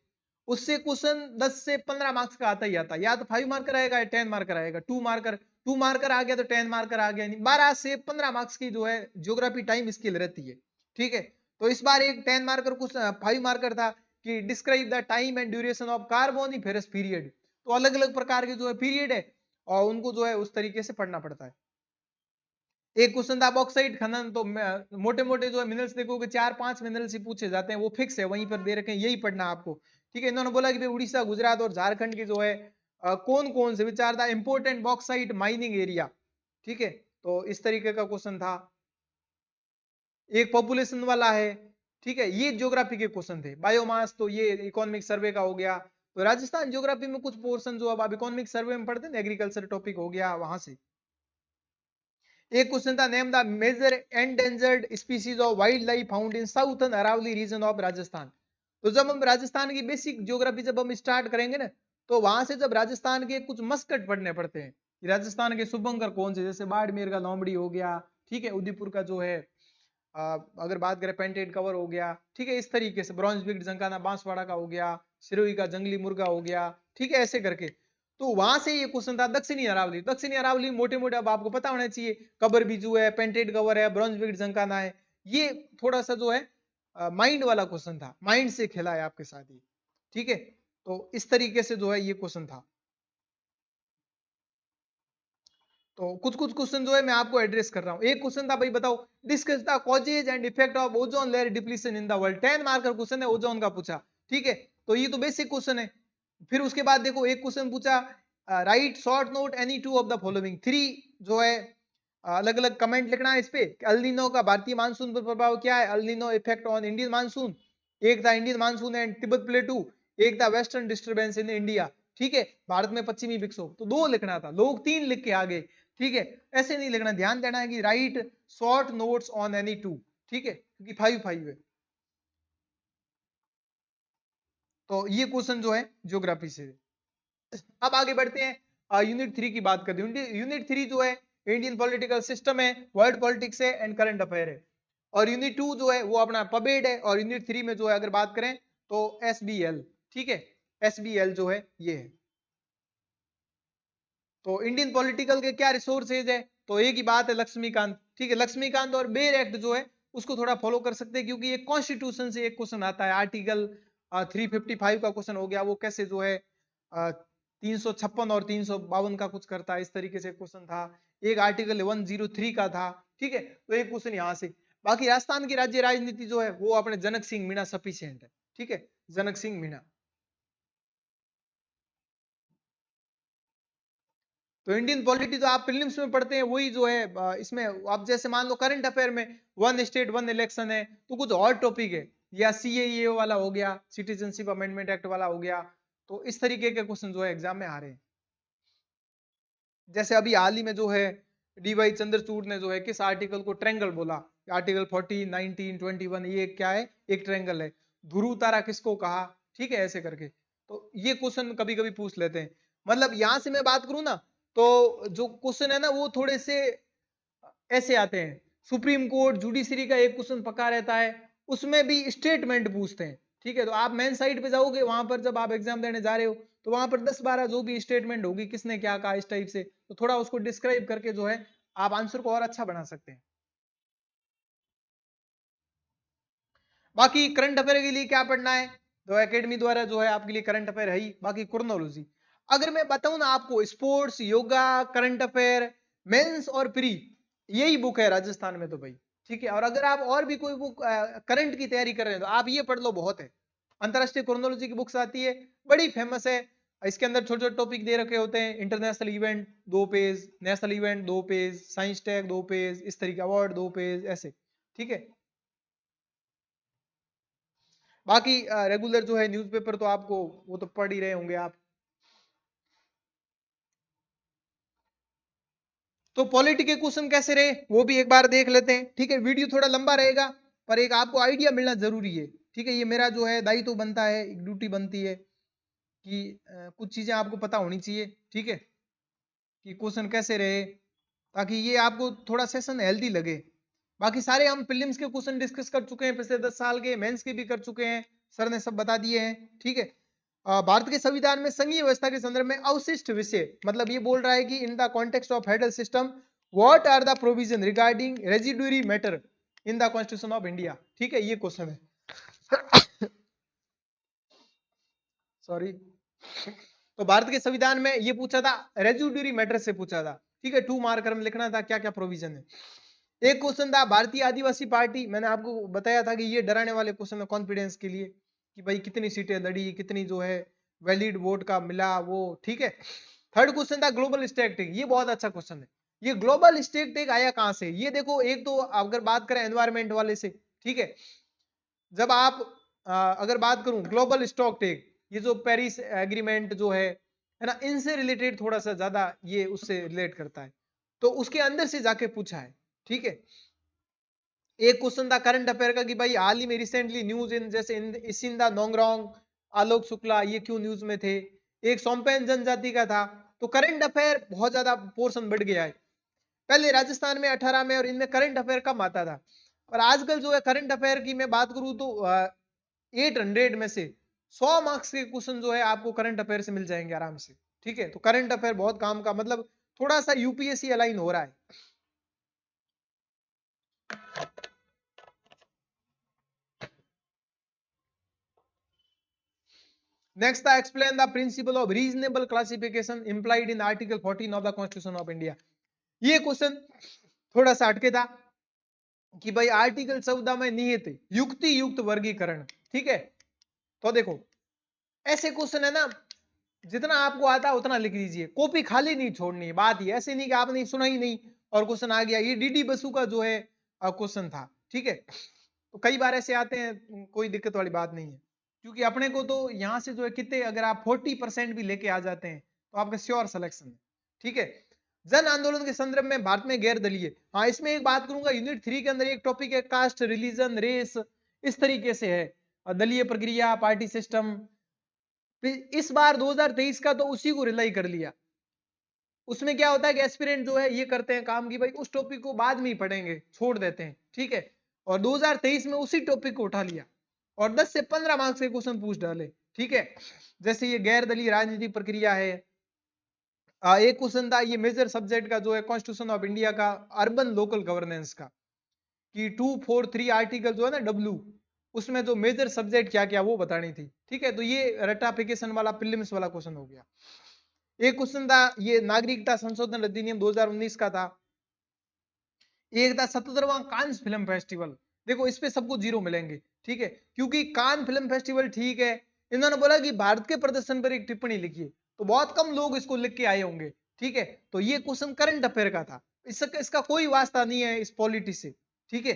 उससे क्वेश्चन 10 से 15 मार्क्स का आता ही आता है, या तो 5 मार्कर आएगा या 10 मार्कर आएगा, 2 मार्कर आ गया तो 10 मार्कर आ गया, नहीं 12 से 15 मार्क्स की जो है ज्योग्राफी टाइम स्केल रहती है, ठीक है। तो इस बार एक 10 मार्कर क्वेश्चन 5 मार्कर था कि describe the time and duration of Carboniferous period. तो अलग अलग प्रकार के जो है पीरियड है और उनको जो है उस तरीके से पढ़ना पड़ता है। एक क्वेश्चन था बॉक्साइट खनन, तो मोटे मोटे जो है मिनरल्स देखोगे 4-5 मिनरल्स ही पूछे जाते हैं, वो फिक्स है वहीं पर दे रखे हैं, यही पढ़ना आपको, ठीक है। इन्होंने बोला कि भाई उड़ीसा, गुजरात और झारखंड के जो है कौन कौन से विचार था इंपोर्टेंट बॉक्साइट माइनिंग एरिया, ठीक है। तो इस तरीके का क्वेश्चन था। एक पॉपुलेशन वाला है, ठीक है, ये ज्योग्राफी के क्वेश्चन थे। बायोमास तो ये इकोनॉमिक सर्वे का हो गया। तो राजस्थान ज्योग्राफी में कुछ पोर्शन जो अब इकोनॉमिक सर्वे में पढ़ते हैं, एग्रीकल्चर टॉपिक हो गया वहां से। एक क्वेश्चन था name the major endangered species of wild life found in southern Aravalli region of Rajasthan. तो जब हम राजस्थान की बेसिक ज्योग्राफी जब हम स्टार्ट करेंगे ना, तो वहां से जब राजस्थान के कुछ मस्कट पढ़ने पड़ते हैं, राजस्थान के शुभंकर कौन से, जैसे बाड़मेर का लोमड़ी हो गया, ठीक है, उदयपुर का जो है अगर बात करें पेंटेड कवर हो गया, ठीक है, इस तरीके से ब्रॉन्ज बिग जंकाना बांसवाड़ा का हो गया, सिरोही का जंगली मुर्गा हो गया, ठीक है, ऐसे करके। तो वहां से ये क्वेश्चन था दक्षिणी अरावली। दक्षिणी अरावली मोटे मोटे अब आपको पता होना चाहिए, कबर बीजू है, पेंटेड कवर है, ब्रॉन्ज बिग जंकाना है। ये थोड़ा सा जो है माइंड वाला क्वेश्चन था, माइंड से खेला है आपके साथ ही, ठीक है। तो इस तरीके से जो है ये क्वेश्चन था। तो कुछ कुछ क्वेश्चन जो है मैं आपको एड्रेस कर रहा हूं। एक क्वेश्चन था भाई, बताओ, discuss the causes and effect of ozone layer depletion in the world. 10 marker question है, ओजोन का पूछा, ठीक है। तो ये तो बेसिक क्वेश्चन है। फिर उसके बाद देखो एक क्वेश्चन पूछा, right short note any two of the following three, जो है अलग अलग कमेंट लिखना है इस पे। अल नीनो का भारतीय मानसून पर प्रभाव क्या है, El Nino effect on Indian monsoon. एक था इंडियन मानसून एंड तिब्बत प्लेटू, एक था वेस्टर्न डिस्टर्बेंस इन इंडिया, ठीक है, भारत में पश्चिमी विक्षोभ। तो दो लिखना था, लोग तीन लिख के आ गए, ठीक है। ऐसे नहीं लिखना, ध्यान देना है कि right short notes on any two, ठीक है, क्योंकि 5-5 है। तो ये क्वेश्चन जो है ज्योग्राफी से। अब आगे बढ़ते हैं, यूनिट 3 की बात करते हैं। यूनिट 3 जो है इंडियन पॉलिटिकल सिस्टम है, वर्ल्ड पॉलिटिक्स है एंड करंट अफेयर है। और यूनिट 2 जो है वो अपना पबेड है। और यूनिट 3 में जो है अगर बात करें तो एसबीएल, ठीक है, एसबीएल जो है ये है। तो इंडियन पॉलिटिकल के क्या रिसोर्सेज है, तो एक ही बात है, लक्ष्मीकांत, ठीक है। लक्ष्मीकांत और बेर एक्ट जो है उसको थोड़ा फॉलो कर सकते हैं, क्योंकि ये कॉन्स्टिट्यूशन से एक क्वेश्चन आता है। आर्टिकल 355 का क्वेश्चन हो गया, वो कैसे जो है 356 और 352 का कुछ करता है, इस तरीके से क्वेश्चन था। एक आर्टिकल 103 का था, ठीक है। तो एक क्वेश्चन यहाँ से। बाकी राजस्थान की राज्य राजनीति जो है वो अपने जनक सिंह मीणा सफिशियंट है, ठीक है, जनक सिंह मीणा। तो इंडियन पॉलिटी तो आप प्रीलिम्स में पढ़ते हैं, वही जो है इसमें आप जैसे मान लो करंट अफेयर में वन स्टेट वन इलेक्शन है, तो कुछ और टॉपिक है, या सीएए वाला हो गया, सिटीजनशिप अमेंडमेंट एक्ट वाला हो गया। तो इस तरीके के क्वेश्चन जो है एग्जाम में आ रहे हैं। जैसे अभी हाल ही में जो है डीवाई चंद्रचूड़ ने जो है किस आर्टिकल को ट्रेंगल बोला, आर्टिकल 14, 19, 21, ये क्या है, एक ट्रेंगल है। ध्रुव तारा किसको कहा, ठीक है, ऐसे करके। तो ये क्वेश्चन कभी कभी पूछ लेते हैं। मतलब यहां से मैं बात करूं ना, तो जो क्वेश्चन है ना वो थोड़े से ऐसे आते हैं। सुप्रीम कोर्ट जुडिशरी का एक क्वेश्चन पक्का रहता है, उसमें भी स्टेटमेंट पूछते हैं, ठीक है। तो आप मेन साइट पे जाओगे, वहां पर जब आप एग्जाम देने जा रहे हो, तो वहां पर 10-12 जो भी स्टेटमेंट होगी, किसने क्या कहा, इस टाइप से, तो थोड़ा उसको डिस्क्राइब करके जो है आप आंसर को और अच्छा बना सकते हैं। बाकी करंट अफेयर के लिए क्या पढ़ना है, तो एकेडमी द्वारा जो है आपके लिए करंट अफेयर है ही। बाकी क्रोनोलॉजी अगर मैं बताऊं ना आपको, sports, yoga, current affair, mains और प्री, यही बुक है राजस्थान में तो भाई, ठीक है। और अगर आप और भी कोई बुक करंट की तैयारी कर रहे हैं तो आप ये पढ़ लो, बहुत है। अंतरराष्ट्रीय क्रोनोलॉजी की बुक्स आती है, बड़ी फेमस है। इसके अंदर छोटे छोटे टॉपिक दे रखे होते हैं, international event 2 page, national event 2 page, science tag 2 page, इस तरीके अवार्ड 2 पेज, ऐसे, ठीक है। बाकी रेगुलर जो है न्यूज़पेपर तो आपको वो तो पढ़ ही रहे होंगे आप। तो पॉलिटी के क्वेश्चन कैसे रहे वो भी एक बार देख लेते हैं, ठीक है। वीडियो थोड़ा लंबा रहेगा, पर एक आपको आइडिया मिलना जरूरी है, ठीक है। ये मेरा जो है दायित्व बनता है, एक ड्यूटी बनती है कि कुछ चीजें आपको पता होनी चाहिए, ठीक है, कि क्वेश्चन कैसे रहे, ताकि ये आपको थोड़ा सेशन हेल्दी लगे। बाकी सारे हम प्रीलिम्स के क्वेश्चन डिस्कस कर चुके हैं, पिछले 10 साल के मेंस के भी कर चुके हैं, सर ने सब बता दिए हैं, ठीक है। भारत के संविधान में संघीय व्यवस्था के संदर्भ में अवशिष्ट विषय, मतलब ये बोल रहा है कि in the context of federal system what are the provision regarding residuary matter in the constitution of India, ठीक है, ये क्वेश्चन है। सॉरी। तो भारत के संविधान में ये पूछा था, रेजिडुअरी मैटर से पूछा था, ठीक है। 2 मार्कर में लिखना था क्या क्या प्रोविजन है। एक क्वेश्चन था भारतीय आदिवासी पार्टी, मैंने आपको बताया था कि ये डराने वाले क्वेश्चन है कॉन्फिडेंस के लिए, कि भाई कितनी सीटें लड़ी, कितनी जो है वैलिड वोट का मिला वो, ठीक है। थर्ड क्वेश्चन था ग्लोबल स्टैटिस्टिक्स, ये बहुत अच्छा क्वेश्चन है। ये ग्लोबल स्टैटिस्टिक्स आया कहां से, ये देखो, एक तो अगर बात करें एनवायरमेंट वाले से, ठीक है। जब आप अगर बात करूं ग्लोबल स्टॉक टेक, ये जो पेरिस एग्रीमेंट जो है ना, इनसे रिलेटेड थोड़ा सा ज्यादा ये उससे रिलेट करता है, तो उसके अंदर से जाके पूछा है, ठीक है। एक क्वेश्चन था करंट अफेयर का कि भाई हाल ही में रिसेंटली न्यूज इन जैसे इसिंदा नोंगरोंग, आलोक शुक्ला ये क्यों न्यूज में थे। एक सोम्पेन जनजाति का था। तो करंट अफेयर बहुत ज्यादा पोर्शन बढ़ गया है। पहले राजस्थान में 18 में और इनमें करंट अफेयर कम आता था। और आजकल जो है करंट अफेयर की मैं बात करूं तो 800 में से 100 मार्क्स के क्वेश्चन जो है आपको करंट अफेयर से मिल जाएंगे आराम से। ठीक है, तो करंट अफेयर बहुत काम का, मतलब थोड़ा सा यूपीएससी अलाइन हो रहा है। नेक्स्ट था explain the principle of reasonable classification implied in article 14 of the constitution of India. ये क्वेश्चन थोड़ा सा अटके था कि भाई आर्टिकल 14 में निहित युक्ति युक्त वर्गीकरण। ठीक है, तो देखो ऐसे क्वेश्चन है ना, जितना आपको आता है उतना लिख लीजिए, कॉपी खाली नहीं छोड़नी है। बात ये ऐसे नहीं कि आपने सुना ही नहीं और क्वेश्चन आ गया। ये डीडी बसु का जो है क्वेश्चन था। ठीक है, तो कई बार ऐसे आते हैं, कोई दिक्कत वाली बात नहीं है, क्योंकि अपने को तो यहाँ से जो है कितने, अगर आप 40% भी लेके आ जाते हैं तो आपका श्योर सिलेक्शन है। ठीक है, जन आंदोलन के संदर्भ में भारत में गैर दलीय, हाँ इसमें एक बात करूंगा, यूनिट 3 के अंदर एक टॉपिक है कास्ट रिलीजन रेस, इस तरीके से है दलीय प्रक्रिया पार्टी सिस्टम। इस बार 2023 का तो उसी को रिलाई कर लिया। उसमें क्या होता है कि एस्पिरेंट जो है ये करते हैं काम की भाई उस टॉपिक को बाद में ही पढ़ेंगे, छोड़ देते हैं। ठीक है, और 2023 में उसी टॉपिक को उठा लिया और 10 से 15 मार्क्स के क्वेश्चन पूछ डाले। ठीक है, जैसे ये गैर दलीय राजनीतिक प्रक्रिया है। एक क्वेश्चन था ये मेजर सब्जेक्ट का जो है कॉन्स्टिट्यूशन ऑफ इंडिया का अर्बन लोकल गवर्नेंस का, कि 243 आर्टिकल जो है ना डब्ल्यू, उसमें जो मेजर सब्जेक्ट क्या क्या वो बतानी थी। ठीक है, तो ये रटाफिकेशन वाला प्रीलिम्स वाला क्वेश्चन हो गया। एक क्वेश्चन था ये नागरिकता संशोधन अधिनियम 2019 का था। एक था 77वां कांस फिल्म फेस्टिवल। देखो इस पे सबको 0 मिलेंगे। ठीक है, क्योंकि कान फिल्म फेस्टिवल ठीक है, इन्होंने बोला कि भारत के प्रदर्शन पर एक टिप्पणी लिखिए, तो बहुत कम लोग इसको लिख के आए होंगे। ठीक है, तो ये क्वेश्चन करंट अफेयर का था, इसका कोई वास्ता नहीं है इस पॉलिटी से। ठीक है,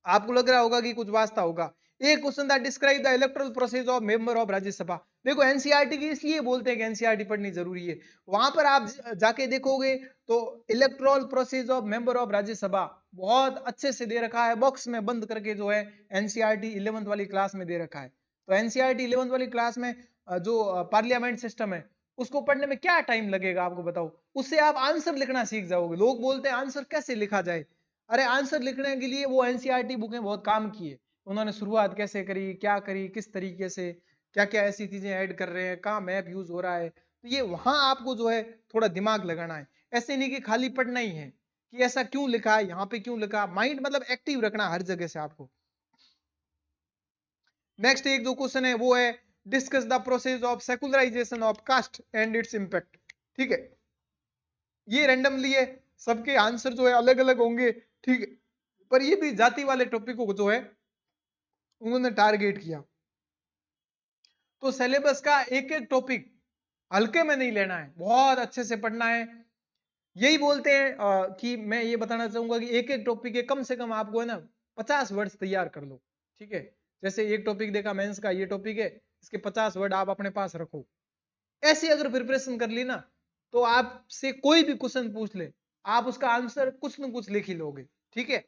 आपको लग रहा होगा कि कुछ वास्ता होगा। एक क्वेश्चन था describe the electoral process of member of Rajya Sabha. देखो एनसीईआरटी की इसलिए बोलते हैं कि एनसीईआरटी पढ़नी जरूरी है, वहां पर आप जाके देखोगे तो electoral process of member of Rajya Sabha बहुत अच्छे से दे रखा है, बॉक्स में बंद करके जो है एनसीईआरटी 11th वाली क्लास में दे रखा है। तो एनसीईआरटी 11th वाली क्लास में जो पार्लियामेंट सिस्टम है उसको पढ़ने में क्या टाइम लगेगा आपको बताओ, उससे आप आंसर लिखना सीख जाओगे। लोग बोलते हैं आंसर कैसे लिखा जाए, अरे आंसर लिखने के लिए वो एनसीईआरटी बुकें बहुत काम की है। उन्होंने शुरुआत कैसे करी, क्या करी, किस तरीके से, क्या क्या ऐसी चीजें ऐड कर रहे हैं, कहाँ मैप यूज हो रहा है, तो ये वहां आपको जो है थोड़ा दिमाग लगाना है। ऐसे नहीं कि खाली पढ़ना ही है कि ऐसा क्यों लिखा है, यहाँ पे क्यों लिखा, माइंड मतलब एक्टिव रखना हर जगह से आपको। नेक्स्ट एक जो क्वेश्चन है वो है discuss the process of secularisation of caste and its impact. ठीक है, ये रैंडमली है, सबके आंसर जो है अलग अलग होंगे। ठीक है, पर ये भी जाति वाले टॉपिक को जो है उन्होंने टारगेट किया। तो सिलेबस का एक एक टॉपिक हल्के में नहीं लेना है, बहुत अच्छे से पढ़ना है। यही बोलते हैं कि मैं ये बताना चाहूंगा कि एक एक टॉपिक के कम से कम आपको है ना 50 वर्ड्स तैयार कर लो। ठीक है, जैसे एक टॉपिक देखा मेंस का, ये टॉपिक है, इसके 50 वर्ड आप अपने पास रखो। ऐसी अगर प्रिपरेशन कर ली ना तो आपसे कोई भी क्वेश्चन पूछ ले आप उसका आंसर कुछ न कुछ लिख ही लोगे। ठीक है,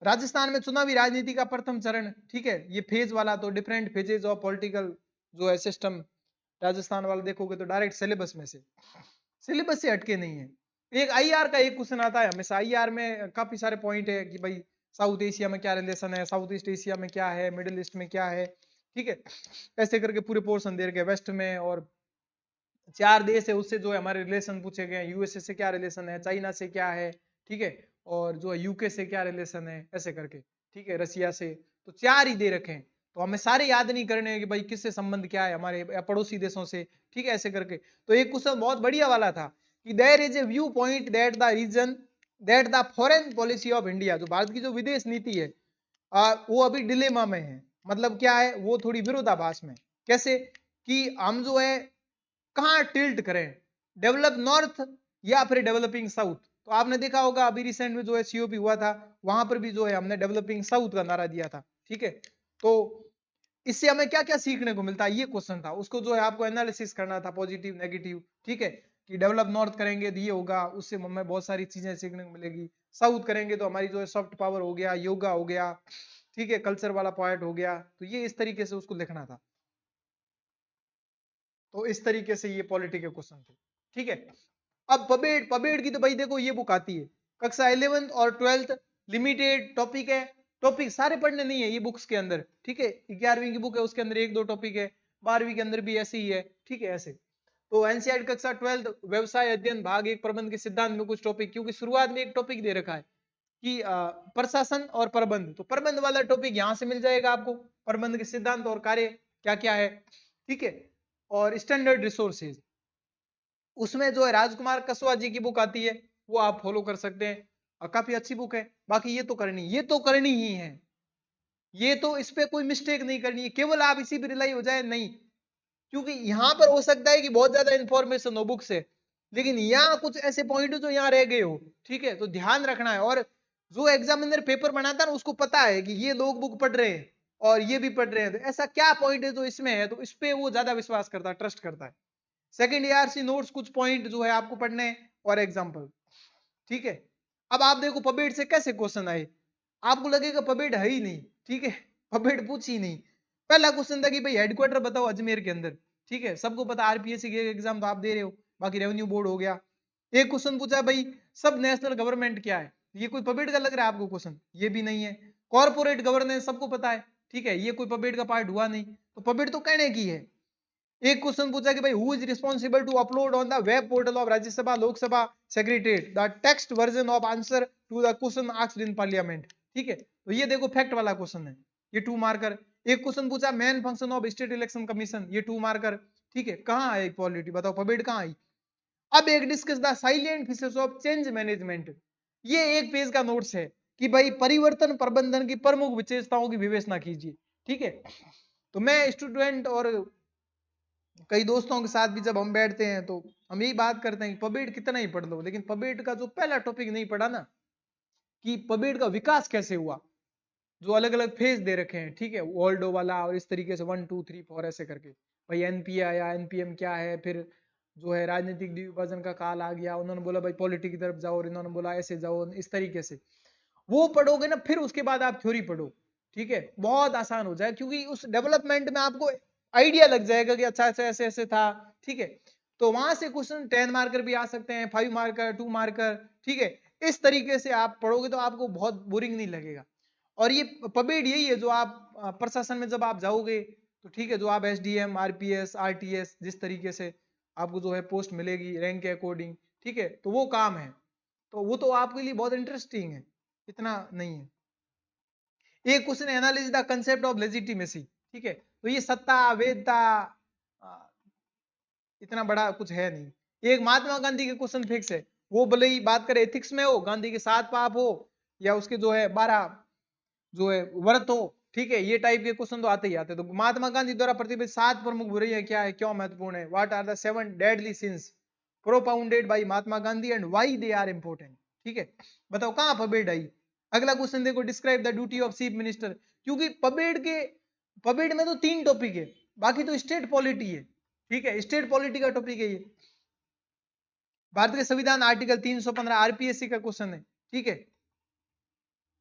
राजस्थान में चुनावी राजनीति का प्रथम चरण। ठीक है, ये फेज वाला तो डिफरेंट फेजेज ऑफ पॉलिटिकल जो है सिस्टम, राजस्थान वाला देखोगे तो डायरेक्ट सिलेबस में से, सिलेबस से हटके नहीं है। एक आईआर का एक क्वेश्चन आता है हमेशा, आईआर में काफी सारे पॉइंट है कि भाई साउथ एशिया में क्या रिलेशन है, साउथ ईस्ट एशिया में क्या है, मिडिल ईस्ट में क्या है। ठीक है, ऐसे करके पूरे पोर्शन दे रखे वेस्ट में, और 4 देश है उससे जो है हमारे रिलेशन पूछे गए, यूएसए से क्या रिलेशन है, चाइना से क्या है। ठीक है, और जो है यूके से क्या रिलेशन है, ऐसे करके। ठीक है, रसिया से, तो 4 ही दे रखे हैं, तो हमें सारे याद नहीं करने हैं कि भाई किससे संबंध क्या है हमारे पड़ोसी देशों से। ठीक है, ऐसे करके। तो एक क्वेश्चन बहुत बढ़िया वाला था कि there is a view point that the reason that the foreign policy of India, जो भारत की जो विदेश नीति है वो अभी डिलेमा में है। मतलब क्या है, वो थोड़ी विरोधाभास में। कैसे कि हम जो है कहाँ टिल्ट करें, डेवलप नॉर्थ या फिर डेवलपिंग साउथ। तो आपने देखा होगा अभी रिसेंट में जो है सीओपी हुआ था, वहां पर भी जो है हमने डेवलपिंग साउथ का नारा दिया था। ठीक है, तो इससे हमें क्या क्या सीखने को मिलता है, ये क्वेश्चन था, उसको जो है आपको एनालिसिस करना था पॉजिटिव नेगेटिव। ठीक है, कि डेवलप नॉर्थ करेंगे तो ये होगा, उससे हमें बहुत सारी चीजें सीखने को मिलेगी, साउथ करेंगे तो हमारी जो है सॉफ्ट पावर हो गया, योगा हो गया, ठीक है, कल्चर वाला पॉइंट हो गया। तो ये इस तरीके से उसको लिखना था। तो इस तरीके से ये पॉलिटी के क्वेश्चन थे, ठीक है। अब पबेड की तो भाई देखो ये बुक आती है कक्षा 11th और 12th, लिमिटेड टॉपिक है, टॉपिक सारे पढ़ने नहीं है ये बुक्स के अंदर, ठीक है। 11वीं की बुक है उसके अंदर 1-2 टॉपिक है, 12वीं के अंदर भी ऐसे ही है, ठीक है ऐसे। तो एनसीईआरटी कक्षा 12th व्यवसाय अध्ययन भाग 1 प्रबंध के सिद्धांत में कुछ टॉपिक, क्योंकि शुरुआत में एक टॉपिक दे रखा है कि प्रशासन और प्रबंध, तो प्रबंध वाला टॉपिक यहां से मिल जाएगा आपको, प्रबंध के सिद्धांत और कार्य क्या क्या है, ठीक है। और स्टैंडर्ड रिसोर्सेज, उसमें जो है राजकुमार कसवा जी की बुक आती है, वो आप फॉलो कर सकते हैं, और काफी अच्छी बुक है। बाकी ये तो करनी ही है, ये तो इस पे कोई मिस्टेक नहीं करनी है, केवल आप इसी पे रिलाई हो जाए नहीं, क्योंकि यहां पर हो सकता है कि बहुत ज्यादा इंफॉर्मेशन हो बुक से, लेकिन यहाँ कुछ ऐसे पॉइंट जो यहाँ रह गए हो, ठीक है, तो ध्यान रखना है। और जो एग्जामिनर पेपर बनाता है ना उसको पता है कि ये लोग बुक पढ़ रहे हैं और ये भी पढ़ रहे हैं, तो ऐसा क्या पॉइंट है जो इसमें है, तो इस पे वो ज्यादा विश्वास करता है, ट्रस्ट करता है। सेकंड एआरसी नोट्स कुछ पॉइंट जो है आपको पढ़ने हैं और एग्जांपल, ठीक है। अब आप देखो पबेड से कैसे क्वेश्चन आए, आपको लगेगा पबेड है ही नहीं, ठीक है, पबेड पूछ ही नहीं। पहला क्वेश्चन था कि भाई हेडक्वार्टर बताओ अजमेर के अंदर, ठीक है, सबको पता आरपीएससी के एग्जाम तो आप दे रहे हो, बाकी रेवेन्यू बोर्ड हो गया। एक क्वेश्चन पूछा भाई सब नेशनल गवर्नमेंट क्या है, ये कोई पबेड का लग रहा है आपको क्वेश्चन, ये भी नहीं है। कॉर्पोरेट गवर्नेंस सबको पता है, ठीक है, ये कोई पबेड का पार्ट हुआ नहीं, तो पबेड तो कहने की है। एक क्वेश्चन पूछा कि भाई who is responsible to upload on the web portal of Rajya Sabha Lok Sabha secretariat the text version of answer to the question asked in parliament, ठीक है, तो ये देखो फैक्ट वाला क्वेश्चन है, ये 2 मार्कर। एक क्वेश्चन पूछा main function of state election commission, ये 2 मार्कर, ठीक है। कहां है पॉलिटी बताओ, पबेड कहां आई। अब एक discuss the salient features of change management, ये एक पेज का नोट्स है कि भाई परिवर्तन प्रबंधन की प्रमुख विशेषताओं की विवेचना कीजिए, ठीक है। तो मैं स्टूडेंट और कई दोस्तों के साथ भी जब हम बैठते हैं तो हम यही बात करते हैं कि पबेड कितना ही पढ़ लो, लेकिन पबेड का जो पहला टॉपिक नहीं पढ़ा ना, कि पबेड का विकास कैसे हुआ, जो अलग अलग फेज दे रखे हैं, ठीक है, वर्ल्डो वाला और इस तरीके से 1 2 3 4 ऐसे करके, भाई एनपीए आया, एनपीएम क्या है, फिर जो है राजनीतिक विभाजन का काल आ गया, उन्होंने बोला भाई पॉलिटिक्स की तरफ जाओ, और इन्होंने बोला ऐसे जाओ, इस तरीके से वो पढ़ोगे ना, फिर उसके बाद आप थ्योरी पढ़ो, ठीक है, बहुत आसान हो जाए, क्योंकि उस डेवलपमेंट में आपको आइडिया लग जाएगा कि अच्छा ऐसे ऐसे ऐसे था, ठीक है। तो वहां से क्वेश्चन 10 मार्कर भी आ सकते हैं, 5 मार्कर, 2 मार्कर, ठीक है। इस तरीके से आप पढ़ोगे तो आपको बहुत बोरिंग नहीं लगेगा। और ये पबेड यही है जो आप प्रशासन में जब आप जाओगे तो ठीक है, जो आप एसडीएम, आरपीएस, आरटीएस, जिस तरीके से आपको जो है पोस्ट मिलेगी रैंक के अकॉर्डिंग, ठीक है, तो वो काम है, तो वो तो आपके लिए बहुत इंटरेस्टिंग है, इतना नहीं है। एक question analysis the concept of legitimacy, ठीक है, तो ये सत्ता वैधता इतना बड़ा कुछ है नहीं। एक महात्मा गांधी के क्वेश्चन फिक्स है, वो भले ही बात करें एथिक्स में हो, गांधी के 7 पाप हो, या उसके जो है 12 जो है व्रत हो, ठीक है, ये टाइप के क्वेश्चन तो आते ही आते। तो महात्मा गांधी द्वारा प्रतिबद्ध 7 प्रमुख बुराइयां क्या है, क्यों महत्वपूर्ण है, what are the 7 deadly sins propounded by Mahatma Gandhi and why they are important, ठीक है, बताओ कहां पबेड आई। अगला क्वेश्चन देखो, describe the duty of chief minister, क्योंकि पबेड में तो 3 टॉपिक है, बाकी तो स्टेट पॉलिटी है, ठीक है, स्टेट पॉलिटी का टॉपिक है ये। भारत के संविधान आर्टिकल 315 आरपीएससी का क्वेश्चन है, ठीक है।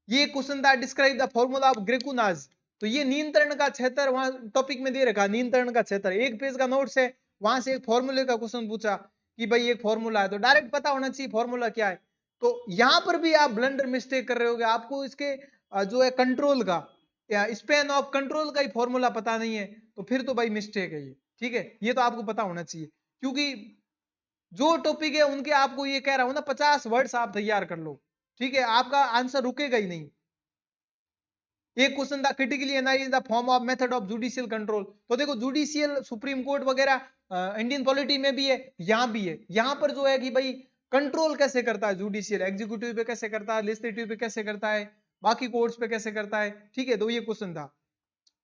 ये क्वेश्चन था डिस्क्राइब द फॉर्मूला ऑफ ग्रेकुनाज, तो ये नियंत्रण का क्षेत्र वहां टॉपिक में दे रखा, नियंत्रण का क्षेत्र, एक पेज का नोट्स है, वहां से एक फॉर्मूले का क्वेश्चन पूछा कि भाई एक फॉर्मूला है, तो डायरेक्ट पता होना चाहिए फॉर्मूला क्या है। तो यहां पर भी आप ब्लंडर मिस्टेक कर रहे होगे, आपको इसके जो है कंट्रोल का या स्पेन ऑफ कंट्रोल का ही फॉर्मूला पता नहीं है, तो फिर तो भाई मिस्टेक है ये, ठीक है, ये तो आपको पता होना चाहिए। क्योंकि जो टॉपिक है उनके आपको ये कह रहा हूं ना 50 वर्ड्स आप तैयार कर लो, ठीक है, आपका आंसर रुकेगा ही नहीं। एक क्वेश्चन था critically analyse the form of method of judicial control, तो देखो जुडिशियल सुप्रीम कोर्ट वगैरह इंडियन पॉलिटी में भी है, यहां भी है, यहां पर जो है कि भाई कंट्रोल कैसे करता है जुडिशियल, एग्जीक्यूटिव पे कैसे करता है, लेजिस्लेटिव पे कैसे करता है, बाकी कोर्ट्स पे कैसे करता है, ठीक है, तो ये क्वेश्चन था,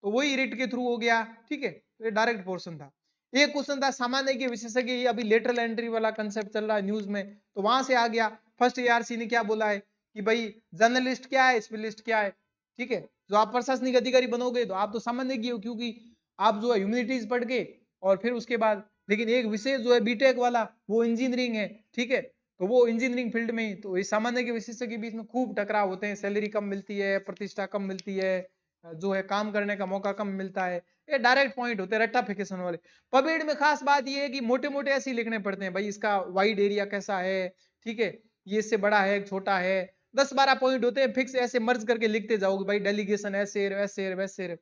तो वही रिट के थ्रू हो गया, ठीक है, तो ये डायरेक्ट पोर्शन था। एक क्वेश्चन था सामान्य के विशेषज्ञ, ये अभी लेटरल एंट्री वाला कंसेप्ट चल रहा है न्यूज में, तो वहां से आ गया। फर्स्ट एआरसी ने क्या बोला है कि भाई जर्नलिस्ट क्या है, स्पेशलिस्ट क्या है, ठीक है, जो आप प्रशासनिक अधिकारी बनोगे तो आप तो सामान्य की हो, क्योंकि आप जो है ह्यूमैनिटीज पढ़ के और फिर उसके बाद लेकिन एक विषय जो है बीटेक वाला वो इंजीनियरिंग है, ठीक है, तो वो इंजीनियरिंग फील्ड में ही, तो इस सामान्य के विशिष्ट के बीच में खूब टकराव होते हैं, सैलरी कम मिलती है, प्रतिष्ठा कम मिलती है, जो है काम करने का मौका कम मिलता है, ये डायरेक्ट पॉइंट होते हैं रट्टाफिकेशन वाले। पबेड में खास बात ये है कि मोटे मोटे ऐसे ही लिखने पड़ते हैं भाई, इसका वाइड एरिया कैसा है, ठीक है, ये इससे बड़ा है छोटा है, 10-12 पॉइंट होते हैं फिक्स, ऐसे मर्ज करके लिखते जाओगे भाई, डेलीगेशन ऐसे वैसे वैसे,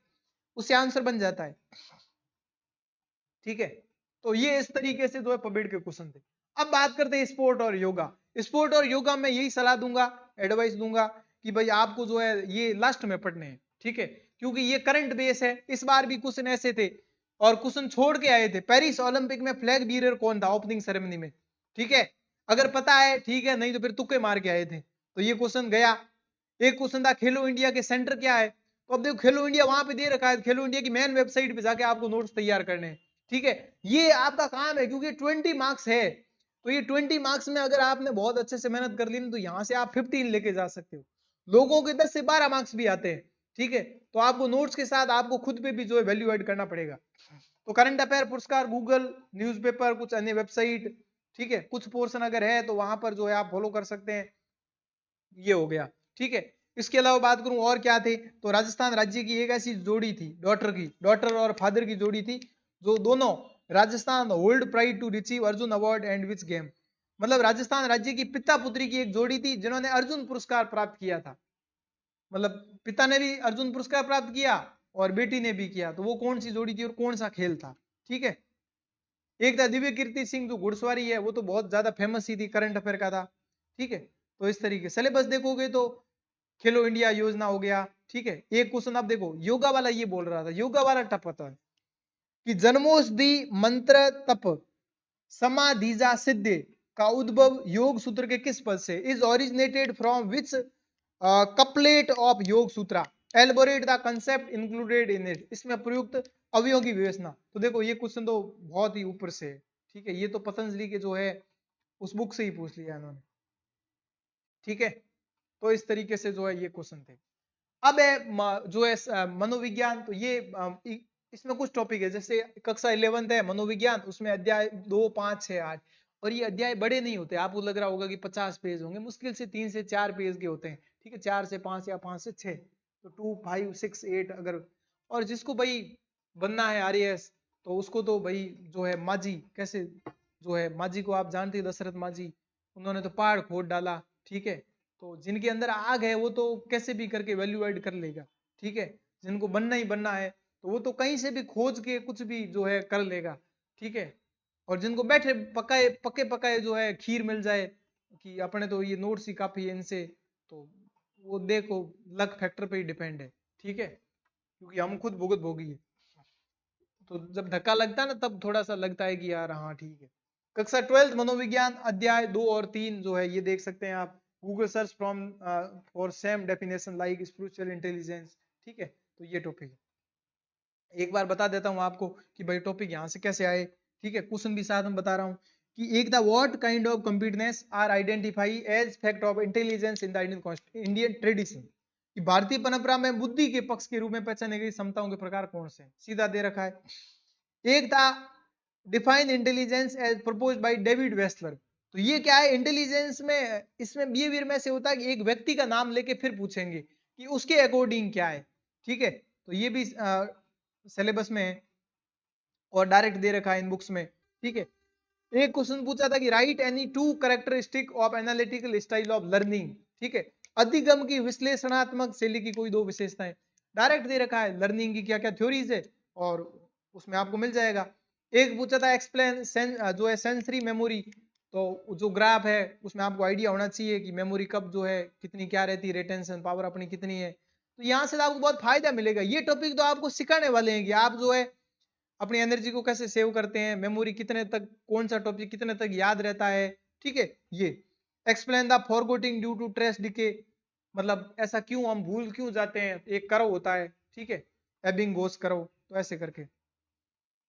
उससे आंसर बन जाता है, ठीक है। तो ये इस तरीके से जो है पबेड के क्वेश्चन थे। अब बात करते हैं स्पोर्ट और योगा। स्पोर्ट और योगा में यही सलाह दूंगा, एडवाइस दूंगा कि भाई आपको जो है ये लास्ट में पढ़ने हैं, ठीक है, क्योंकि ये करंट बेस है। इस बार भी क्वेश्चन ऐसे थे और क्वेश्चन छोड़ के आए थे, पेरिस ओलंपिक में फ्लैग बीरर कौन था ओपनिंग सेरेमनी में, ठीक है, अगर पता है ठीक है, नहीं तो फिर तुक्के मार के आए थे, तो ये क्वेश्चन गया। एक क्वेश्चन था खेलो इंडिया के सेंटर क्या है, तो अब देखो खेलो इंडिया वहां पे दे रखा है, खेलो इंडिया की मेन वेबसाइट पे जाके आपको नोट्स तैयार करने हैं, ठीक है, ये आपका काम है, क्योंकि 20 मार्क्स है, तो ये 20 मार्क्स में अगर आपने बहुत अच्छे से मेहनत कर ली ना, तो यहां से आप 15 लेके जा सकते हो, लोगों के 10 से 12 मार्क्स भी आते हैं, ठीक है, तो आपको नोट्स के साथ आपको खुद पे भी जो है वैल्यू ऐड करना पड़ेगा। तो करंट अफेयर पुरस्कार गूगल, न्यूज़पेपर, कुछ अन्य वेबसाइट, ठीक है, कुछ पोर्शन अगर है तो वहां पर जो है आप फॉलो कर सकते हैं, ये हो गया, ठीक है। इसके अलावा बात करूं और क्या थे, तो राजस्थान राज्य की एक ऐसी जोड़ी थी, डॉटर और फादर की जोड़ी थी, जो दोनों Rajasthan hold pride to receive Arjuna award and which game, मतलब राजस्थान राज्य की पिता पुत्री की एक जोड़ी थी जिन्होंने अर्जुन पुरस्कार प्राप्त किया था, मतलब पिता ने भी अर्जुन पुरस्कार प्राप्त किया और बेटी ने भी किया, तो वो कौन सी जोड़ी थी और कौन सा खेल था, ठीक है। एक था दिव्य कीर्ति सिंह जो घुड़सवारी है, वो तो बहुत ज्यादा फेमस ही थी, करंट अफेयर का था, ठीक है। तो इस तरीके सिलेबस देखोगे तो खेलो इंडिया योजना हो गया, ठीक है। एक क्वेश्चन आप देखो योगा वाला, ये बोल रहा था योगा वाला टफ होता है कि जन्मोषधि मंत्र तप समाधिजा सिद्धि का उद्भव योग सूत्र के किस पद से, is originated from which couplet of Yoga Sutra, elaborate the concept included in it, इसमें प्रयुक्त अवयवों की विवेचना। तो देखो ये क्वेश्चन तो बहुत ही ऊपर से है, ठीक है, ये तो पतंजलि के जो है उस बुक से ही पूछ लिया इन्होंने, ठीक है। तो इस तरीके से जो है ये क्वेश्चन थे। अब है जो है मनोविज्ञान, तो ये इसमें कुछ टॉपिक है, जैसे कक्षा 11th है मनोविज्ञान, उसमें अध्याय 2, 5, 6, 8, और ये अध्याय बड़े नहीं होते, आपको लग रहा होगा कि 50 पेज होंगे, मुश्किल से 3 से 4 पेज के होते हैं, ठीक है, 4 से 5 या 5 से 6, तो 2, 5, 6, 8 अगर, और जिसको भाई बनना है आरएएस, तो उसको तो भाई जो है माजी, कैसे जो है माजी को आप जानते हैं, दशरथ माजी, उन्होंने तो पहाड़ खोद डाला, ठीक है, तो जिनके अंदर आग है वो तो कैसे भी करके वैल्यू ऐड कर लेगा, ठीक है, जिनको बनना ही बनना है तो वो तो कहीं से भी खोज के कुछ भी जो है कर लेगा, ठीक है, और जिनको बैठे पकाए पके पकाए जो है खीर मिल जाए कि अपने तो ये नोट्स ही काफी है इनसे, तो वो देखो लक फैक्टर पे ही डिपेंड है, ठीक है, क्योंकि हम खुद भुगत भोगी है, तो जब धक्का लगता है ना तब थोड़ा सा लगता है कि यार हाँ ठीक है। कक्षा 12th मनोविज्ञान अध्याय 2 और 3 जो है ये देख सकते हैं आप, Google search from for same definition like spiritual intelligence, ठीक है, तो ये टॉपिक है। एक बार बता देता हूँ आपको कि भाई टॉपिक यहाँ से कैसे आए, ठीक है, क्वेश्चन भी साथ में बता रहा हूँ कि एक था what kind of completeness are identify as fact of intelligence in the Indian tradition, कि भारतीय परंपरा में बुद्धि के पक्ष के रूप में पहचाने गई क्षमताओं के प्रकार कौन से हैं, सीधा दे रखा है। एक था define intelligence as propose by David Wechsler, तो ये क्या है इंटेलिजेंस में, इसमें बिहेवियर में से होता है कि एक व्यक्ति का नाम लेके फिर पूछेंगे कि उसके अकॉर्डिंग क्या है, ठीक है, तो ये भी सिलेबस में है और डायरेक्ट दे रखा है इन बुक्स में, ठीक है। एक क्वेश्चन पूछा था कि right any two characteristic of analytical style of learning, ठीक है, अधिगम की विश्लेषणात्मक शैली की कोई दो विशेषताएं, डायरेक्ट दे रखा है लर्निंग की क्या क्या थ्योरीज है और उसमें आपको मिल जाएगा। एक पूछा था एक्सप्लेन जो है सेंसरी मेमोरी, तो जो ग्राफ है उसमें आपको आइडिया होना चाहिए कि मेमोरी कब जो है कितनी क्या रहती है, रिटेंशन पावर अपनी कितनी है, तो यहाँ से आपको बहुत फायदा मिलेगा। ये टॉपिक तो आपको सिखाने वाले हैं कि आप जो है अपनी एनर्जी को कैसे सेव करते हैं, मेमोरी कितने तक, कौन सा टॉपिक कितने तक याद रहता है, ठीक है। ये explain the forgetting due to trace decay, मतलब ऐसा क्यों हम भूल क्यों जाते हैं, एक कर्व होता है, ठीक है, एबिंग गोस कर्व, तो ऐसे करके।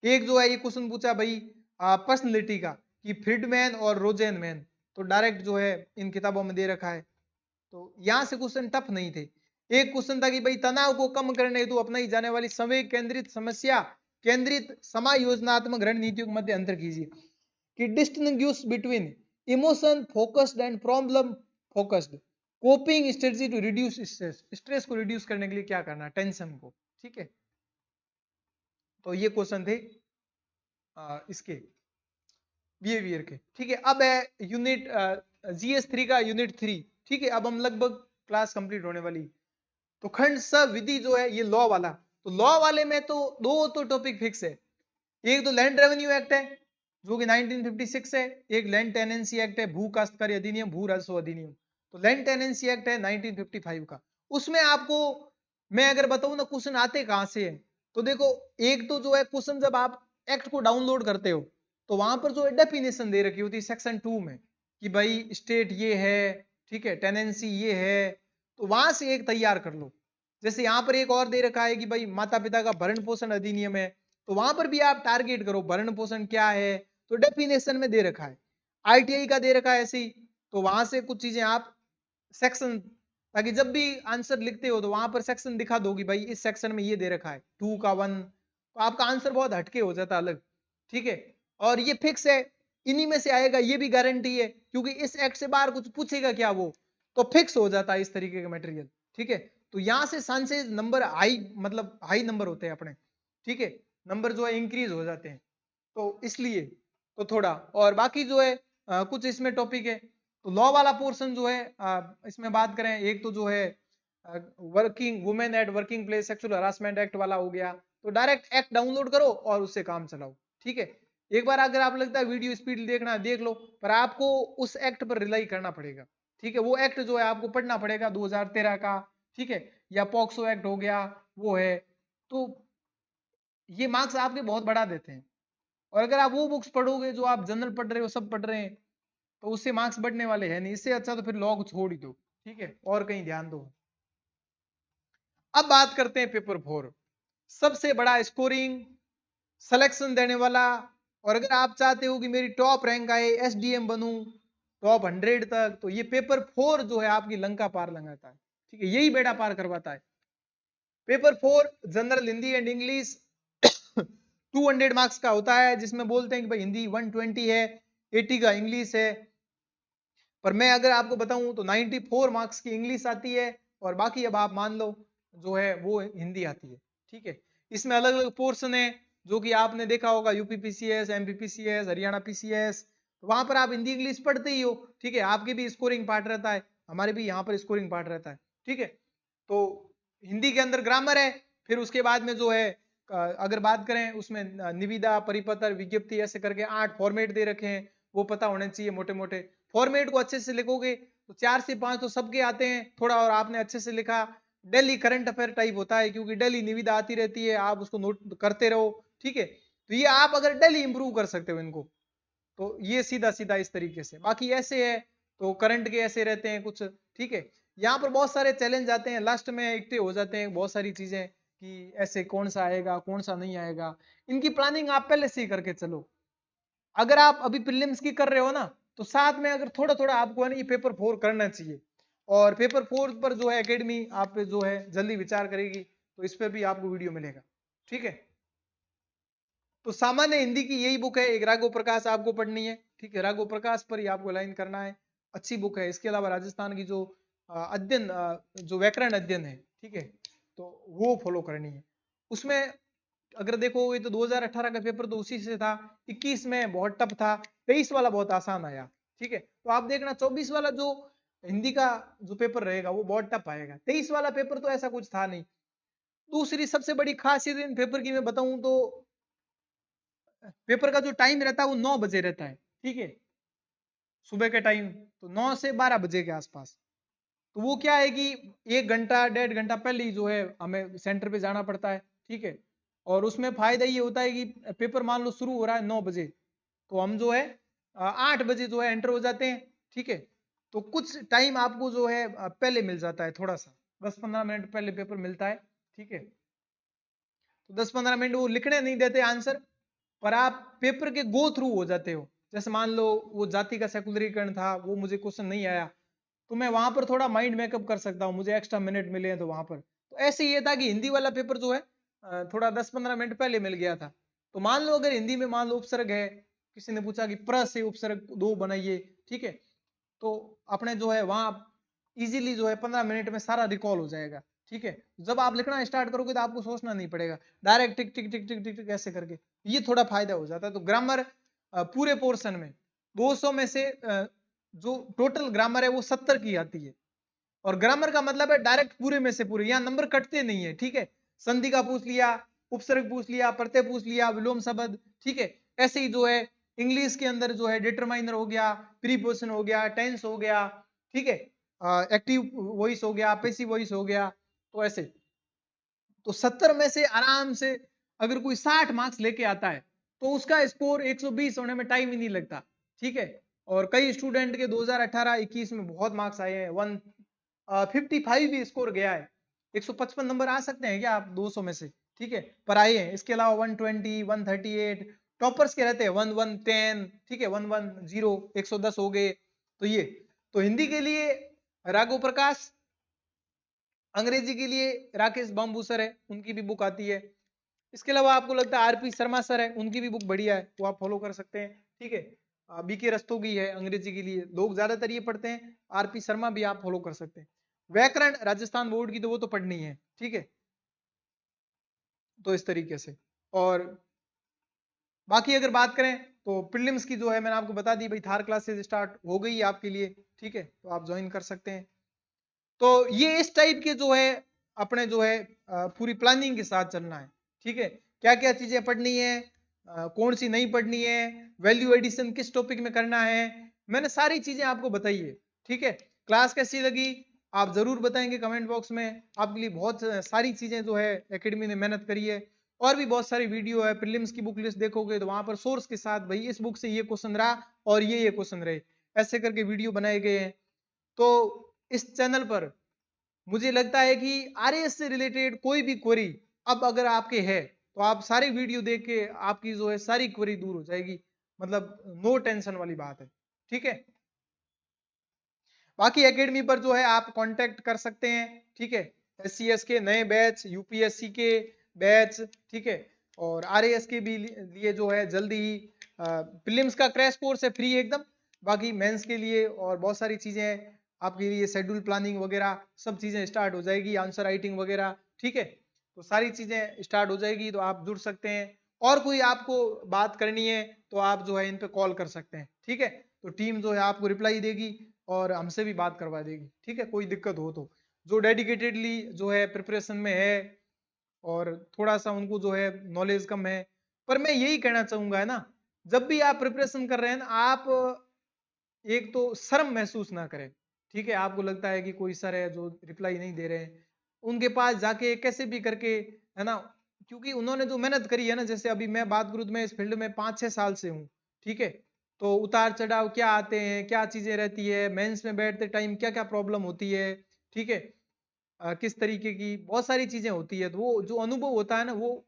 एक जो है ये क्वेश्चन पूछा भाई पर्सनैलिटी का कि फ्रीडमैन और रोजेनमैन, तो डायरेक्ट जो है इन किताबों में दे रखा है, तो यहां से क्वेश्चन टफ नहीं थे। एक क्वेश्चन था कि भाई तनाव को कम करने हेतु अपनाई जाने वाली संवेग केंद्रित समस्या केंद्रित समायोजनात्मक रणनीतियों के मध्य अंतर कीजिए। कि distinguish between emotion focused and problem focused, coping strategy to reduce stress, stress को रिड्यूस करने के लिए क्या करना है, टेंशन को। ठीक है, तो ये क्वेश्चन थे इसके बिहेवियर के। ठीक है, अब है यूनिट GS3 का यूनिट 3। ठीक है, अब हम लगभग क्लास कंप्लीट होने वाली। तो खंड स विधि जो है ये लॉ वाला, तो लॉ वाले में तो दो तो टॉपिक फिक्स है। एक तो लैंड रेवेन्यू एक्ट है जो कि 1956 है, एक लैंड टेनेंसी एक्ट है, भू काश्तकारी अधिनियम, भू राजस्व अधिनियम। तो लैंड टेनेंसी एक्ट है 1955 का। उसमें आपको मैं अगर बताऊं ना क्वेश्चन आते कहां से है, तो देखो एक तो जो है क्वेश्चन जब आप एक्ट को डाउनलोड करते हो तो वहां पर जो है डेफिनेशन दे रखी होती है सेक्शन 2 में कि भाई स्टेट ये है, ठीक है, टेनेंसी ये है, तो वहां से एक तैयार कर लो। जैसे यहाँ पर एक और दे रखा है कि भाई माता पिता का भरण पोषण अधिनियम है, तो वहां पर भी आप टारगेट करो भरण पोषण क्या है, तो डेफिनेशन में दे रखा है। ITI का दे रखा है ऐसे ही, तो वहां से कुछ चीजें आप सेक्शन, ताकि जब भी आंसर लिखते हो तो वहां पर सेक्शन दिखा दो कि भाई इस सेक्शन में ये दे रखा है 2 का 1, तो आपका आंसर बहुत हटके हो जाता अलग। ठीक है, और ये फिक्स है, इन्हीं में से आएगा, ये भी गारंटी है, क्योंकि इस एक्ट से बाहर कुछ पूछेगा क्या वो, तो फिक्स हो जाता है इस तरीके का मटेरियल। ठीक है, तो यहां से चांसेस नंबर हाई, मतलब हाई नंबर होते हैं अपने। ठीक है, नंबर जो है इंक्रीज हो जाते हैं, तो इसलिए तो थोड़ा, और बाकी जो है कुछ इसमें टॉपिक है। तो लॉ वाला पोर्शन जो है इसमें बात करें, एक तो जो है working women at working place sexual harassment act वाला हो गया, तो डायरेक्ट एक्ट डाउनलोड करो और उससे काम चलाओ। ठीक है, एक बार अगर आप लगता है वीडियो स्पीड देखना है देख लो, पर आपको उस एक्ट पर रिलाई करना पड़ेगा। ठीक है, वो एक्ट जो है आपको पढ़ना पड़ेगा 2013 का। ठीक है, या पॉक्सो एक्ट हो गया वो है, तो ये मार्क्स आपके बहुत बढ़ा देते हैं। और अगर आप वो बुक्स पढ़ोगे जो आप जनरल पढ़ रहे हो, सब पढ़ रहे हैं, तो उससे मार्क्स बढ़ने वाले हैं नहीं। इससे अच्छा तो फिर लॉ को छोड़ ही दो। ठीक है, और कहीं ध्यान दो। अब बात करते हैं पेपर 4, सबसे बड़ा स्कोरिंग सिलेक्शन देने वाला। और अगर आप चाहते हो कि मेरी टॉप रैंक आए, SDM बनूं टॉप 100 तक, तो ये पेपर 4 जो है आपकी लंका पार लगाता है। ठीक है, यही बेड़ा पार करवाता है। Paper 4 general Hindi and English 200 marks का होता है, जिसमें बोलते हैं कि भाई हिंदी 120 है, 80 का इंग्लिश है। पर मैं अगर आपको बताऊं तो 94 मार्क्स की इंग्लिश आती है, और बाकी अब आप मान लो जो है वो हिंदी आती है। ठीक है, इसमें अलग अलग पोर्शन है जो कि आपने देखा होगा, UP PCS, MP PCS, Haryana PCS, तो वहां पर आप हिंदी इंग्लिश पढ़ते ही हो। ठीक है, आपके भी स्कोरिंग पार्ट रहता है, हमारे भी यहाँ पर स्कोरिंग पार्ट रहता है। ठीक है, तो हिंदी के अंदर ग्रामर है, फिर उसके बाद में जो है अगर बात करें उसमें निविदा, परिपत्र, विज्ञप्ति, ऐसे करके 8 फॉर्मेट दे रखे हैं, वो पता होने चाहिए मोटे मोटे। फॉर्मेट को अच्छे से लिखोगे तो 4 से 5 तो सबके आते हैं, थोड़ा और आपने अच्छे से लिखा। डेली करंट अफेयर टाइप होता है, क्योंकि डेली निविदा आती रहती है, आप उसको नोट करते रहो। ठीक है, तो ये आप अगर डेली इंप्रूव कर सकते हो इनको, तो ये सीधा सीधा इस तरीके से। बाकी ऐसे है तो करंट के ऐसे रहते हैं कुछ। ठीक है, यहाँ पर बहुत सारे चैलेंज आते हैं, लास्ट में एक्टिव हो जाते हैं बहुत सारी चीजें कि ऐसे कौन सा आएगा कौन सा नहीं आएगा। इनकी प्लानिंग आप पहले से ही करके चलो। अगर आप अभी प्रीलिम्स की कर रहे हो ना, तो साथ में अगर थोड़ा थोड़ा आपको है ना ये पेपर 4 करना चाहिए। और पेपर 4 पर जो है एकेडमी आप पे जो है जल्दी विचार करेगी, तो इस पर भी आपको वीडियो मिलेगा। ठीक है, तो सामान्य हिंदी की यही बुक है, एक राघव प्रकाश आपको पढ़नी है। ठीक है, राघव प्रकाश पर ही आपको लाइन करना है, अच्छी बुक है। इसके अलावा राजस्थान की जो अध्ययन जो व्याकरण अध्ययन है, ठीक है, तो वो फॉलो करनी है। उसमें अगर देखोगे तो 2018 का पेपर तो उसी से था, 21 में बहुत टफ था, 23 वाला बहुत आसान आया। ठीक है, तो आप देखना 24 वाला जो हिंदी का जो पेपर रहेगा वो बहुत टफ आएगा, 23 वाला पेपर तो ऐसा कुछ था नहीं। दूसरी सबसे बड़ी खासियत इन पेपर की मैं बताऊं तो पेपर का जो टाइम रहता है वो 9 बजे रहता है। ठीक है, सुबह के टाइम, तो 9 से 12 बजे के आसपास। तो वो क्या है कि 1 घंटा 1.5 घंटा पहले ही जो है हमें सेंटर पे जाना पड़ता है। ठीक है, और उसमें फायदा ये होता है कि पेपर मान लो शुरू हो रहा है 9 बजे, तो हम जो है 8 बजे जो है एंटर हो जाते हैं। ठीक है, तो कुछ टाइम आपको जो है पहले मिल जाता है, थोड़ा सा 10-15 मिनट पहले पेपर मिलता है। ठीक है, तो 10-15 मिनट वो लिखने नहीं देते आंसर, पर आप पेपर के गो थ्रू हो जाते हो। जैसे मान लो वो जाति का सेकुलरीकरण था, वो मुझे क्वेश्चन नहीं आया, तो मैं वहां पर थोड़ा माइंड मेकअप कर सकता हूँ, मुझे एक्स्ट्रा मिनट मिले हैं तो वहां पर। तो ऐसे ये था कि हिंदी वाला पेपर जो है थोड़ा 10-15 मिनट पहले मिल गया था। तो मान लो अगर हिंदी में मान लो उपसर्ग है, किसी ने पूछा कि प्र से उपसर्ग 2 बनाइए, ठीक है, तो अपने जो है वहां इजीली जो है 15 मिनट में सारा रिकॉल हो जाएगा। ठीक है, जब आप लिखना स्टार्ट करोगे तो आपको सोचना नहीं पड़ेगा, डायरेक्ट टिक टिक टिक टिक टिक टिक ऐसे करके, ये थोड़ा फायदा हो जाता है। तो ग्रामर पूरे पोर्शन में 200 में से जो टोटल ग्रामर है वो 70 की आती है। और ग्रामर का मतलब है डायरेक्ट पूरे में से पूरे, यहाँ नंबर कटते नहीं है। ठीक है, संधि का पूछ लिया, उपसर्ग पूछ लिया, प्रत्यय पूछ लिया, विलोम शब्द, ठीक है। ऐसे ही जो है इंग्लिश के अंदर जो है डिटरमाइनर हो गया, प्रीपोजिशन हो गया, टेंस हो गया, ठीक है, एक्टिव वॉइस हो गया, पैसिव वॉइस हो गया। तो ऐसे तो 70 में से आराम से अगर कोई 60 मार्क्स लेके आता है तो उसका स्कोर 120 होने में टाइम ही नहीं लगता। ठीक है, और कई स्टूडेंट के 2018-21 में बहुत मार्क्स आए हैं, 155 भी स्कोर गया है। 155 नंबर आ सकते हैं क्या आप 200 में से? ठीक है, पर आए हैं। इसके अलावा 120, 138 टॉपर्स के रहते हैं, 1110, ठीक है, 110, 110 हो गए। तो ये तो हिंदी के लिए राघव प्रकाश, अंग्रेजी के लिए राकेश बाम्बू सर है, उनकी भी बुक आती है। इसके अलावा आपको लगता है आरपी शर्मा सर है, उनकी भी बुक बढ़िया है, वो आप फॉलो कर सकते हैं। ठीक है, बीके रस्तोगी है अंग्रेजी के लिए, लोग ज्यादातर ये पढ़ते हैं। आरपी शर्मा भी आप फॉलो कर सकते हैं। व्याकरण राजस्थान बोर्ड की तो वो तो पढ़नी है। ठीक है, तो इस तरीके से। और बाकी अगर बात करें तो प्रीलिम्स की जो है मैंने आपको बता दी भाई, थार क्लासेस स्टार्ट हो गई है आपके लिए। ठीक है, तो आप ज्वाइन कर सकते हैं। तो ये इस टाइप के जो है अपने जो है पूरी प्लानिंग के साथ चलना है। ठीक है, क्या क्या चीजें पढ़नी है, कौन सी नहीं पढ़नी है, वैल्यू एडिशन किस टॉपिक में करना है, मैंने सारी चीजें आपको बताई है। ठीक है, क्लास कैसी लगी आप जरूर बताएंगे कमेंट बॉक्स में। आपके लिए बहुत सारी चीजें जो है एकेडमी ने मेहनत करी है, और भी बहुत सारी वीडियो है। प्रीलिम्स की बुक लिस्ट देखोगे तो वहां पर सोर्स के साथ भाई इस बुक से ये क्वेश्चन रहा और ये क्वेश्चन रहे, ऐसे करके वीडियो बनाए गए हैं। तो इस चैनल पर मुझे लगता है कि आरएएस से रिलेटेड कोई भी क्वेरी अब अगर आपके है तो आप सारी वीडियो देख के आपकी जो है सारी क्वेरी दूर हो जाएगी, मतलब नो टेंशन वाली बात है। ठीक है, बाकी एकेडमी पर जो है आप कांटेक्ट कर सकते हैं। ठीक है, एससीएस के नए बैच, यूपीएससी के बैच, ठीक है, और आरएएस के भी लिए जो है जल्दी ही प्रीलिम्स का क्रैश कोर्स है फ्री एकदम। बाकी मेंस के लिए और बहुत सारी चीजें आपके लिए, शेड्यूल प्लानिंग वगैरह सब चीजें स्टार्ट हो जाएगी, आंसर राइटिंग वगैरह। ठीक है, तो सारी चीजें स्टार्ट हो जाएगी, तो आप जुड़ सकते हैं। और कोई आपको बात करनी है तो आप जो है इन पे कॉल कर सकते हैं। ठीक है, तो टीम जो है आपको रिप्लाई देगी और हमसे भी बात करवा देगी। ठीक है, कोई दिक्कत हो तो जो डेडिकेटेडली जो है प्रिपरेशन में है और थोड़ा सा उनको जो है नॉलेज कम है, पर मैं यही कहना चाहूंगा है ना, जब भी आप प्रिपरेशन कर रहे हैं ना, आप एक तो शर्म महसूस ना करें। ठीक है, आपको लगता है कि कोई सर है जो रिप्लाई नहीं दे रहे हैं, उनके पास जाके कैसे भी करके, है ना, क्योंकि उन्होंने जो मेहनत करी है ना, जैसे अभी मैं बात करूं तो मैं इस फील्ड में 5-6 साल से हूँ। ठीक है, तो उतार चढ़ाव क्या आते हैं, क्या चीजें रहती है, मेंस में बैठते टाइम क्या क्या प्रॉब्लम होती है, ठीक है, किस तरीके की बहुत सारी चीजें होती है, तो वो जो अनुभव होता है ना, वो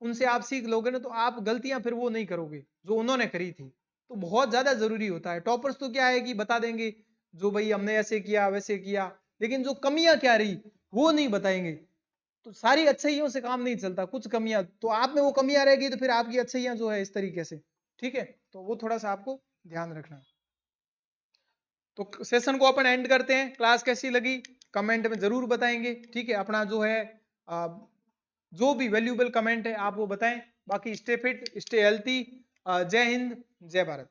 उनसे आप सीख लोगे ना, तो आप गलतियां फिर वो नहीं करोगे जो उन्होंने करी थी। तो बहुत ज्यादा जरूरी होता है। टॉपर्स तो क्या है कि बता देंगे जो भाई हमने ऐसे किया वैसे किया, लेकिन जो कमियां क्या रही वो नहीं बताएंगे। तो सारी अच्छाइयों से काम नहीं चलता, कुछ कमियां तो आप में वो कमियां रहेगी तो फिर आपकी अच्छाइयां जो है इस तरीके से। ठीक है, तो वो थोड़ा सा आपको ध्यान रखना है। तो सेशन को अपन एंड करते हैं। क्लास कैसी लगी कमेंट में जरूर बताएंगे। ठीक है, अपना जो है जो भी वैल्यूएबल कमेंट है आप वो बताएं। बाकी स्टे फिट, स्टे हेल्थी। जय हिंद, जय भारत।